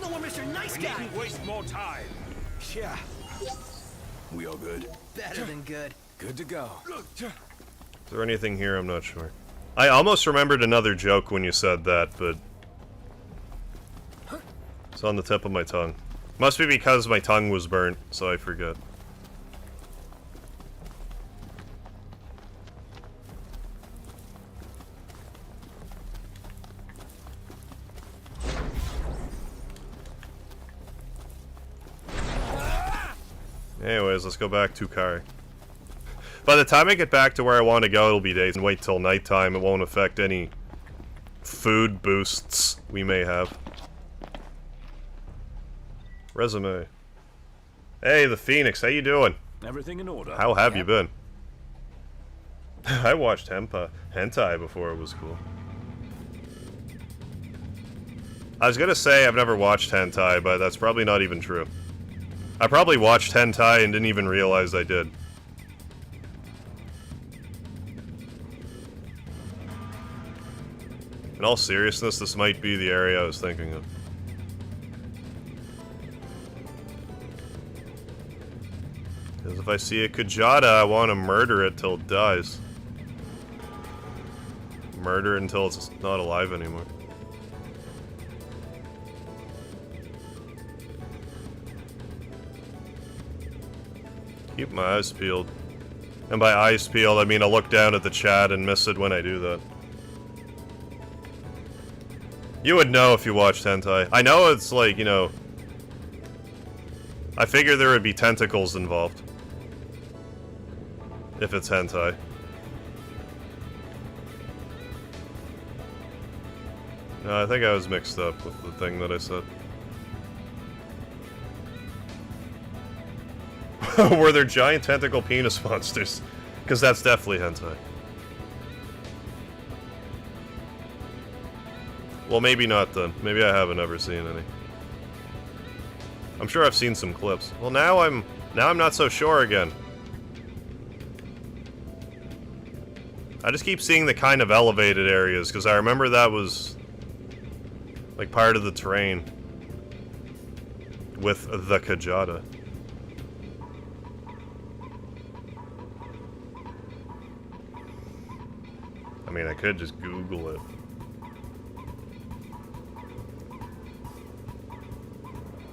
S5: No more Mr. Nice Guy.
S6: Waste more time.
S3: Yeah,
S4: We all good?
S5: Better than good.
S3: good to go.
S1: Is there anything here? I'm not sure. I almost remembered another joke when you said that, but it's on the tip of my tongue. Must be because my tongue was burnt, so I forget. Anyways, let's go back to Kari. By the time I get back to where I want to go, it'll be days, and wait till nighttime. It won't affect any food boosts we may have. Resume. Hey, the Phoenix, how you doing?
S6: Everything in order.
S1: How have you been? I watched hentai before it was cool. I was gonna say I've never watched hentai, but that's probably not even true. I probably watched hentai and didn't even realize I did. all seriousness, this might be the area I was thinking of. Because if I see a Kajada, I want to murder it till it dies. Murder it until it's not alive anymore. Keep my eyes peeled. And by eyes peeled, I mean I look down at the chat and miss it when I do that. You would know if you watched hentai. I know it's like, you know... I figure there would be tentacles involved. If it's hentai. No, I think I was mixed up with the thing that I said. Were there giant tentacle penis monsters? Because that's definitely hentai. Well, maybe not then. Maybe I haven't ever seen any. I'm sure I've seen some clips. Well, now I'm not so sure again. I just keep seeing the kind of elevated areas, because I remember that was like part of the terrain with the Kajada. I mean, I could just Google it.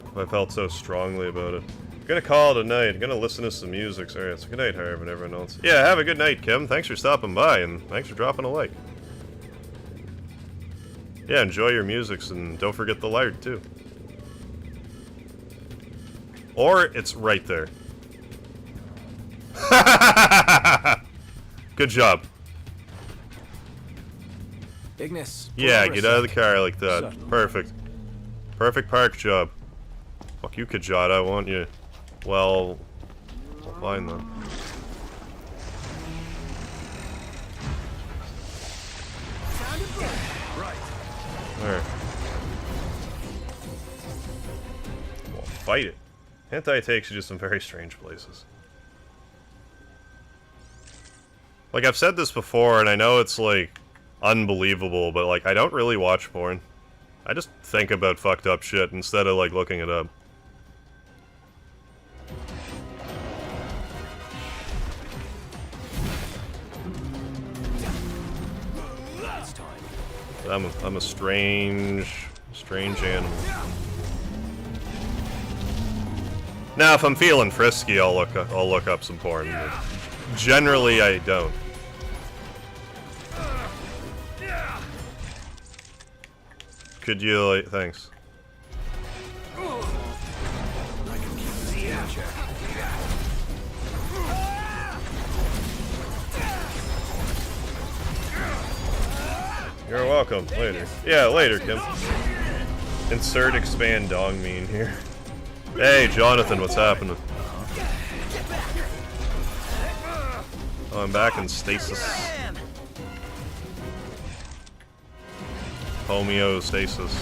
S1: If I felt so strongly about it. I'm gonna call it a night. I'm gonna listen to some music. Alright, so good night, Harv, and everyone else. Yeah, have a good night, Kim. Thanks for stopping by, and thanks for dropping a like. Yeah, enjoy your musics, and don't forget the light, too. Or, it's right there. Good job.
S3: Ignis.
S1: Yeah, get out of the car like that. Perfect. Perfect park job. Fuck you, Kajada, I want you. Well, fine then.
S6: Right.
S1: Alright. Well, fight it. Hentai takes you to some very strange places. Like, I've said this before, and I know it's, like, unbelievable, but, like, I don't really watch porn. I just think about fucked up shit instead of, like, looking it up. I'm a strange animal. Now, if I'm feeling frisky, I'll look up some porn. But generally, I don't. Could you, like, thanks. You're welcome. Later. Yeah, later, Kim. Insert expand dong meme here. Hey, Jonathan, what's happening? Oh, I'm back in stasis. Homeostasis.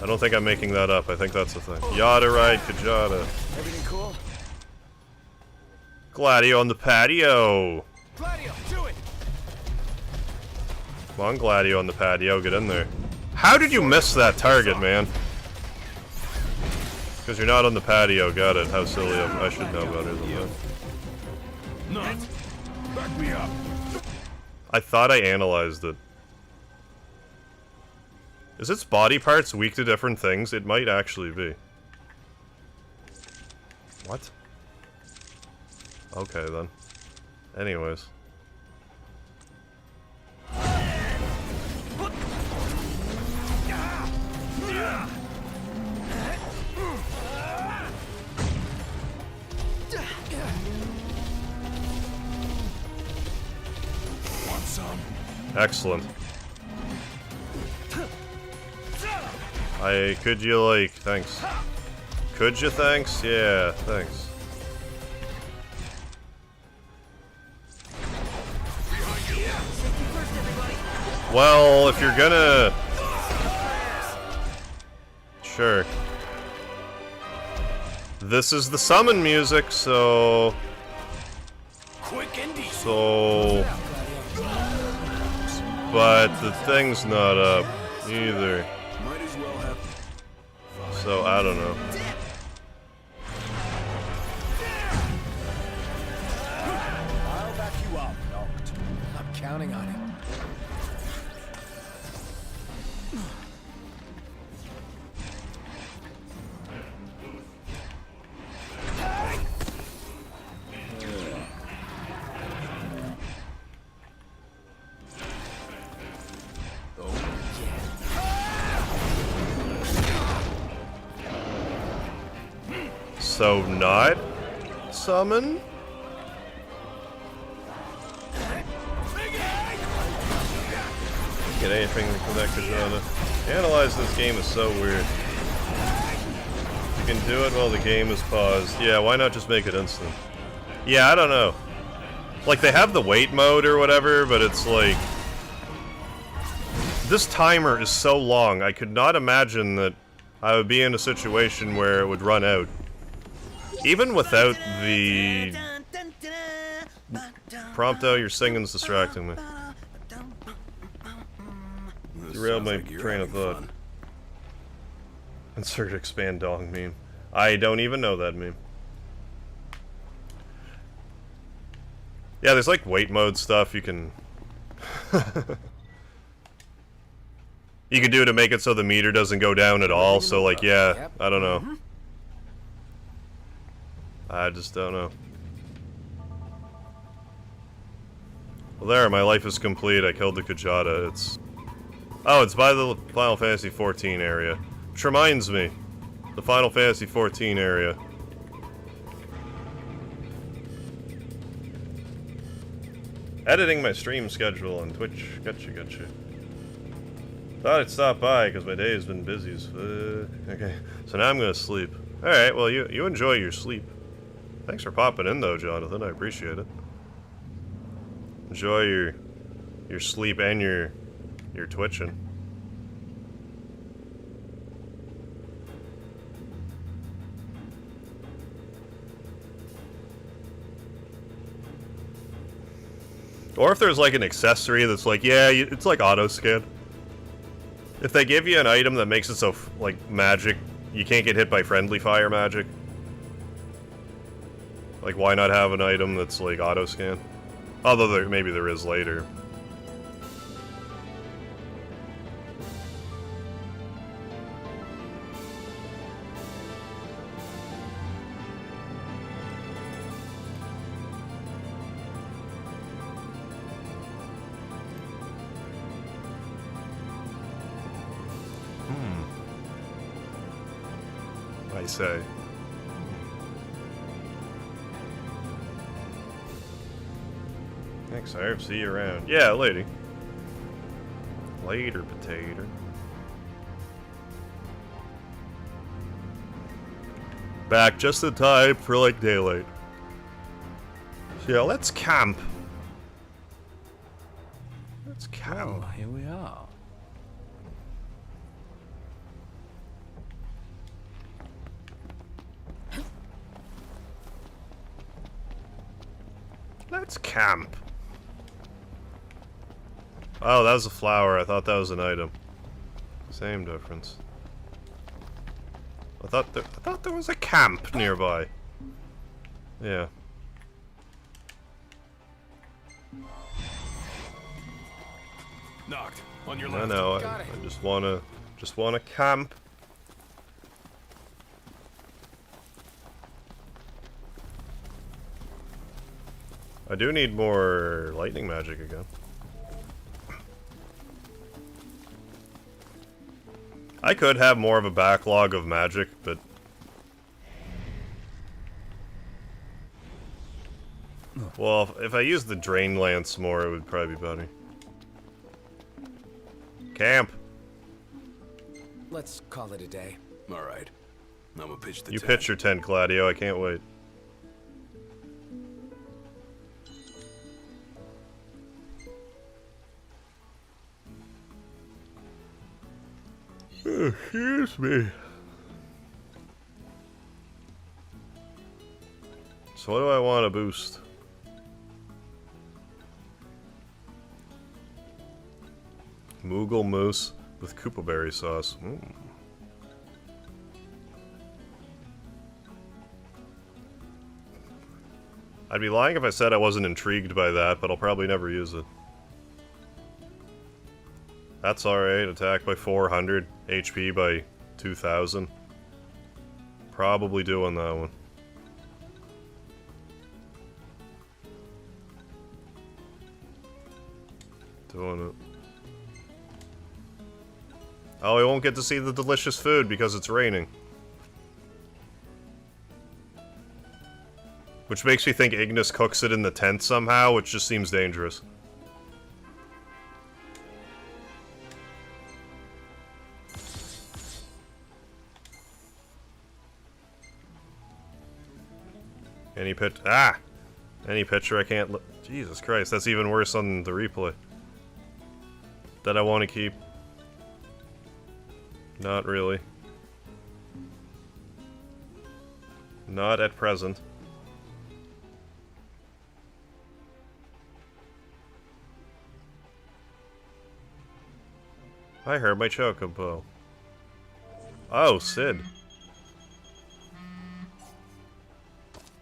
S1: I don't think I'm making that up. I think that's the thing. Yada ride, Kajada.
S3: Everything cool?
S1: Gladio on the patio.
S3: Gladio, do it!
S1: Come on, Gladio on the patio. Get in there. How did you miss that target, man? Because you're not on the patio. Got it. How silly. I should know better than that.
S6: Not. Back me up.
S1: I thought I analyzed it. Is its body parts weak to different things? It might actually be. What? Okay, then. Anyways.
S6: Want some?
S1: Excellent. Could you, like, thanks. Could you, thanks? Yeah, thanks. Well, if you're gonna... Sure. This is the summon music, so...
S6: Quick and easy.
S1: So... But the thing's not up either.
S6: Might as well have.
S1: So I don't know.
S3: I'll back you up, Noct. I'm counting on it.
S1: So not summon? Get anything connected on it. Analyze this game is so weird. You can do it while the game is paused. Yeah, why not just make it instant? Yeah, I don't know. Like, they have the wait mode or whatever, but it's like... This timer is so long, I could not imagine that I would be in a situation where it would run out. Even without the... Prompto, your singing's distracting me. Derailed my train of thought. Insert expand dong meme. I don't even know that meme. Yeah, there's like wait mode stuff you can... you can do to make it so the meter doesn't go down at all, so like, yeah, I don't know. I just don't know. Well, there, my life is complete. I killed the Kajata. It's... Oh, it's by the Final Fantasy XIV area. Which reminds me, the Final Fantasy XIV area. Editing my stream schedule on Twitch. Gotcha. Thought I'd stop by because my day has been busy as fuck. Okay, so now I'm gonna sleep. Alright, well, you enjoy your sleep. Thanks for popping in, though, Jonathan. I appreciate it. Enjoy your sleep and your twitching. Or if there's like an accessory that's like, yeah, it's like auto scan. If they give you an item that makes it so like magic, you can't get hit by friendly fire magic. Like, why not have an item that's, like, auto-scan? Although maybe there is later. I say. Thanks, Harv. See you around. Yeah, lady. Later, potato. Back just in time for, like, daylight. So, yeah, let's camp. Let's camp.
S3: Here we are.
S1: Let's camp. Oh, that was a flower. I thought that was an item. Same difference. I thought there was a camp nearby. Yeah.
S6: Knocked on your
S1: I
S6: left.
S1: know. I just wanna camp. I do need more lightning magic again. I could have more of a backlog of magic, but... Well, if I used the Drain Lance more, it would probably be better. Camp!
S3: Let's call it a day.
S6: All right. I'm gonna pitch the
S1: You
S6: tent.
S1: pitch your tent, Gladio. I can't wait. Excuse me. So what do I want to boost? Moogle mousse with Koopa berry sauce. Mm. I'd be lying if I said I wasn't intrigued by that, but I'll probably never use it. That's alright. Attack by 400, HP by 2000. Probably doing that one. Doing it. Oh, we won't get to see the delicious food because it's raining. Which makes me think Ignis cooks it in the tent somehow, which just seems dangerous. Any picture I can't look. Jesus Christ, that's even worse on the replay. That I want to keep. Not really. Not at present. I heard my chocobo. Oh, Sid.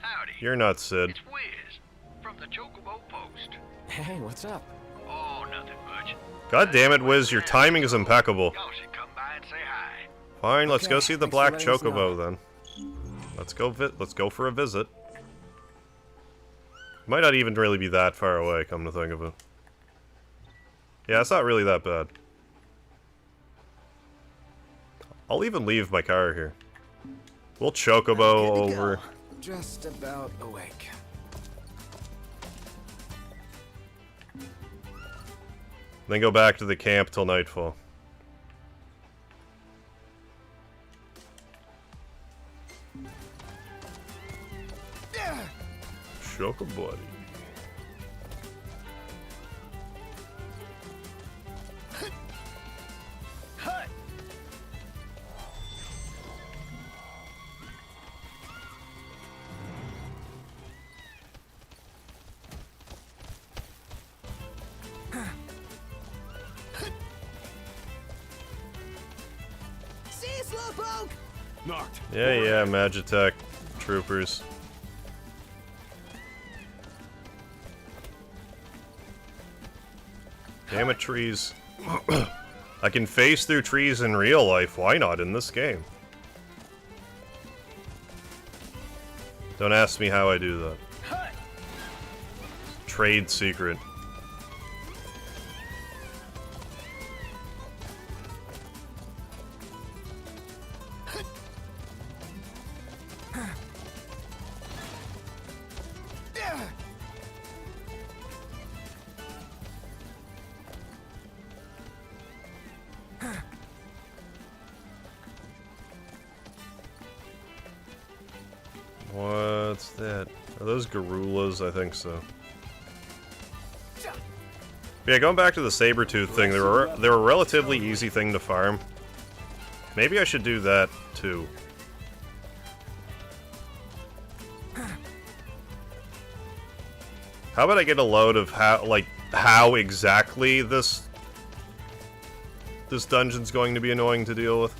S7: Howdy.
S1: You're not Sid.
S7: It's Wiz from the Chocobo Post.
S3: Hey, what's up?
S7: Oh, nothing much.
S1: God damn it, Wiz, your timing is impeccable.
S7: Y'all should come by and say hi.
S1: Fine, let's go
S3: Okay,
S1: see the
S3: thanks for
S1: black
S3: letting us
S1: chocobo
S3: know.
S1: then. Let's go for a visit. Might not even really be that far away, come to think of it. Yeah, it's not really that bad. I'll even leave my car here. We'll chocobo
S5: Good to go.
S1: over.
S3: Just about awake.
S1: Then go back to the camp till nightfall. Chocobody.
S5: See you, Slowpoke!
S6: Knocked.
S1: Yeah, Magitech troopers. Damn it, trees. I can phase through trees in real life, why not in this game? Don't ask me how I do that. Trade secret. What's that? Are those Garulas? I think so. Yeah, going back to the Sabertooth thing, they were a relatively easy thing to farm. Maybe I should do that too. How about I get a load of how exactly this dungeon's going to be annoying to deal with?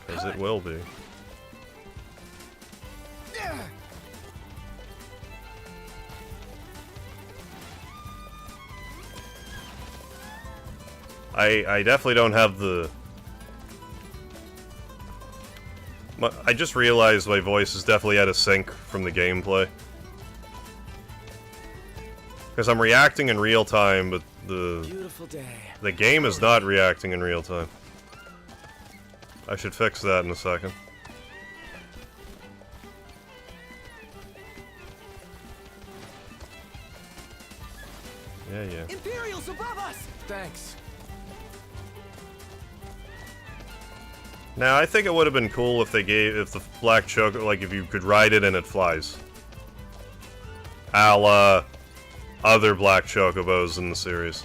S1: Because it will be. I definitely don't have the... I just realized my voice is definitely out of sync from the gameplay. Because I'm reacting in real time, but
S3: Beautiful day.
S1: the game is not reacting in real time. I should fix that in a second. Yeah.
S5: Imperials above us!
S3: Thanks.
S1: Now, I think it would have been cool if if the black choco, like if you could ride it and it flies. A la other black chocobos in the series.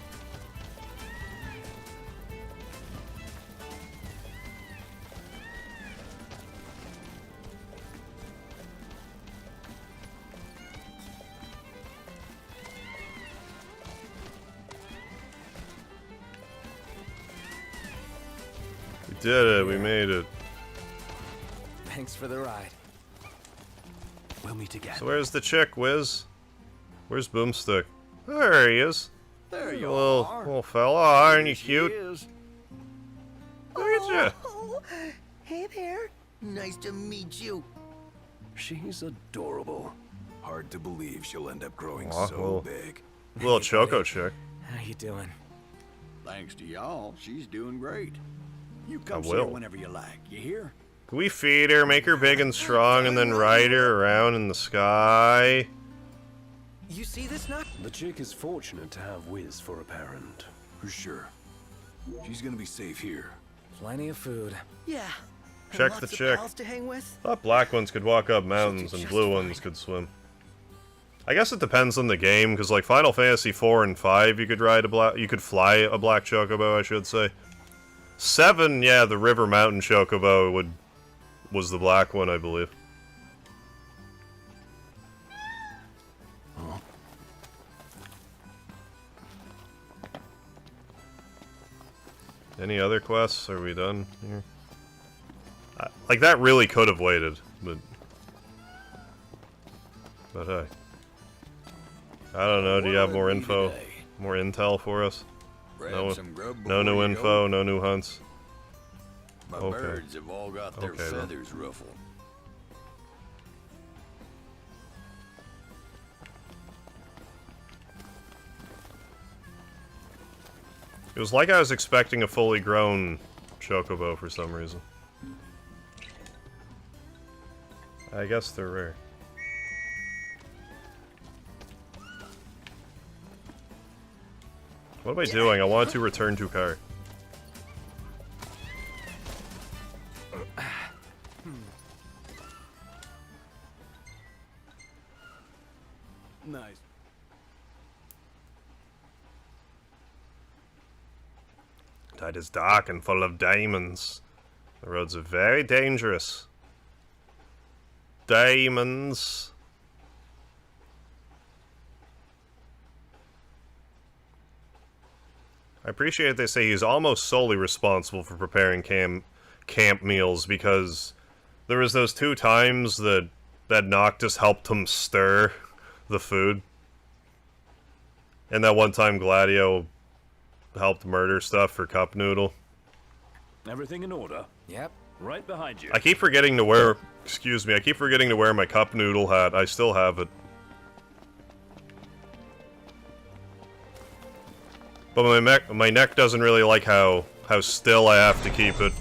S1: did it. We made it.
S3: Thanks for the ride. We'll meet again.
S1: So where's the chick, Wiz? Where's Boomstick? There he is.
S4: There you
S1: Little fella. Aren't you
S4: She
S1: cute?
S4: is.
S1: Look at you.
S5: Oh, hey there.
S2: Nice to meet you.
S6: She's adorable. Hard to believe she'll end up growing
S1: Aw,
S6: so
S1: well.
S6: big.
S1: Little Choco chick.
S3: How you doing?
S4: Thanks to y'all, she's doing great. You
S1: I
S4: come see her
S1: will.
S4: whenever you like. You hear?
S1: Can we feed her, make her big and strong, and then ride her around in the sky?
S5: You see this nut?
S6: The chick is fortunate to have Wiz for a parent. For sure. She's gonna be safe here.
S3: Plenty of food.
S5: Yeah. And
S1: Check
S5: lots
S1: the
S5: of
S1: chick.
S5: pals to hang with.
S1: Thought black ones could walk up mountains and
S5: just
S1: blue ones could swim. I guess it depends on the game, because like Final Fantasy 4 and 5, you could fly a black chocobo, I should say. 7, yeah, the River Mountain chocobo was the black one, I believe. Any other quests? Are we done here? Like, that really could have waited, but hey. I don't know, do you have more info? More intel for us? No, no new info, no new hunts.
S4: My
S1: Okay.
S4: birds have all got their
S1: Okay, then.
S4: feathers ruffled.
S1: It was like I was expecting a fully grown chocobo for some reason. I guess they're rare. What am I doing? I want to return to car.
S6: Nice.
S1: Tide is dark and full of diamonds. The roads are very dangerous. Diamonds. I appreciate they say he's almost solely responsible for preparing camp meals, because there was those 2 times that Noctis helped him stir the food. And that one time Gladio helped murder stuff for Cup Noodle.
S6: Everything in order?
S3: Yep.
S6: Right behind you.
S1: I keep forgetting to wear... Excuse me, I keep forgetting to wear my Cup Noodle hat. I still have it. But my neck doesn't really like how still I have to keep it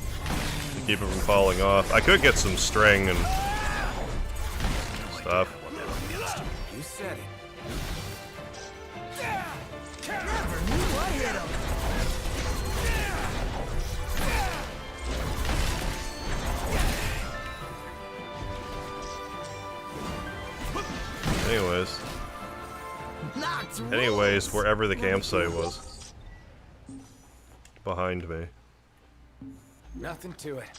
S1: from falling off. I could get some string and stuff.
S3: You said it.
S5: Never knew I hit him.
S1: Anyways, wherever the campsite was. Behind me.
S3: Nothing to it.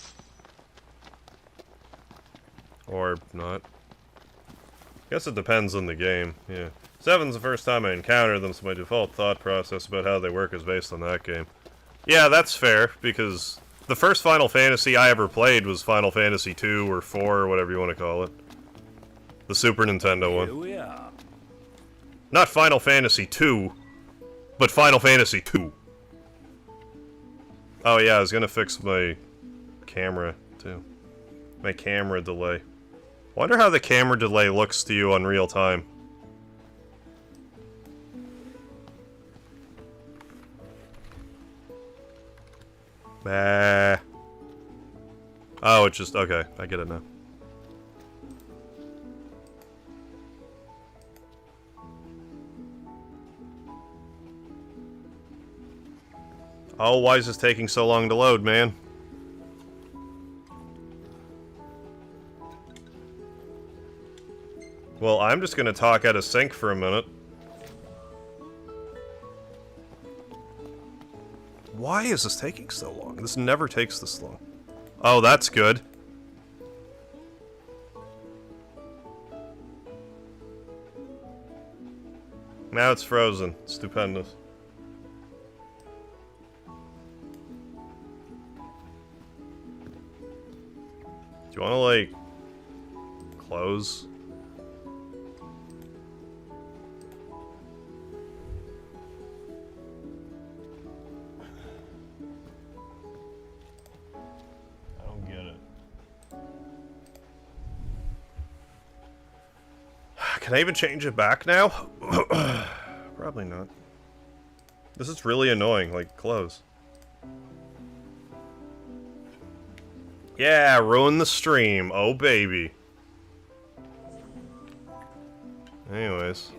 S1: Or not. Guess it depends on the game, yeah. 7's the first time I encountered them, so my default thought process about how they work is based on that game. Yeah, that's fair, because the first Final Fantasy I ever played was Final Fantasy 2 or 4 or whatever you want to call it. The Super Nintendo one.
S6: Here we are.
S1: Not Final Fantasy 2, but Final Fantasy 2. Oh yeah, I was gonna fix my camera, too. My camera delay. Wonder how the camera delay looks to you on real time. Bah. Oh, it's just... okay, I get it now. Oh, why is this taking so long to load, man? Well, I'm just gonna talk out of sync for a minute. Why is this taking so long? This never takes this long. Oh, that's good. Now it's frozen. Stupendous. you want to, like, close? I don't get it. Can I even change it back now? Probably not. This is really annoying, like, close. Yeah, ruin the stream. Oh, baby. Anyways.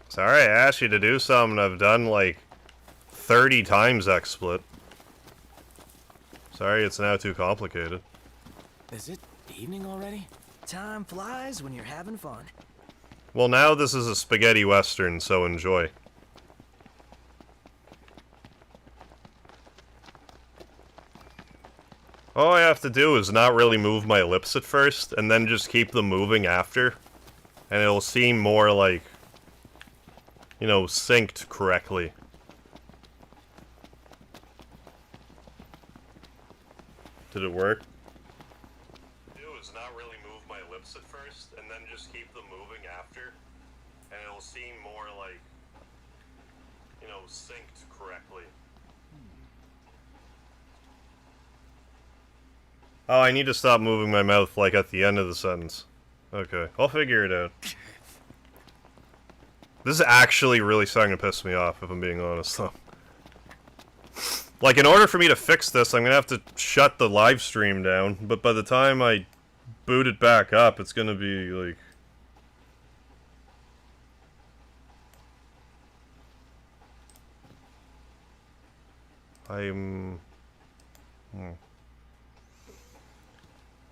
S1: Sorry, I asked you to do something I've done, like, 30 times XSplit. Sorry, it's now too complicated.
S5: Is it evening already? Time flies when you're having fun.
S1: Well, now this is a spaghetti western, so enjoy. All I have to do is not really move my lips at first, and then just keep them moving after. And it'll seem more like, you know, synced correctly. Did it work? Do is not really move my lips at first, and then just keep them moving after. And it'll seem more like, you know, synced correctly. Oh, I need to stop moving my mouth, like, at the end of the sentence. Okay, I'll figure it out. This is actually really starting to piss me off, if I'm being honest, though. Like, in order for me to fix this, I'm gonna have to shut the live stream down, but by the time I boot it back up, it's gonna be, like...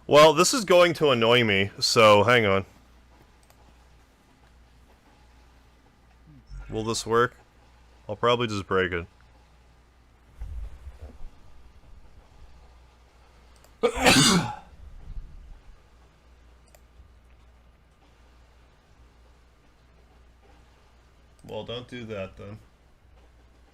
S1: Well, this is going to annoy me, so hang on. Will this work? I'll probably just break it. Well, don't do that then.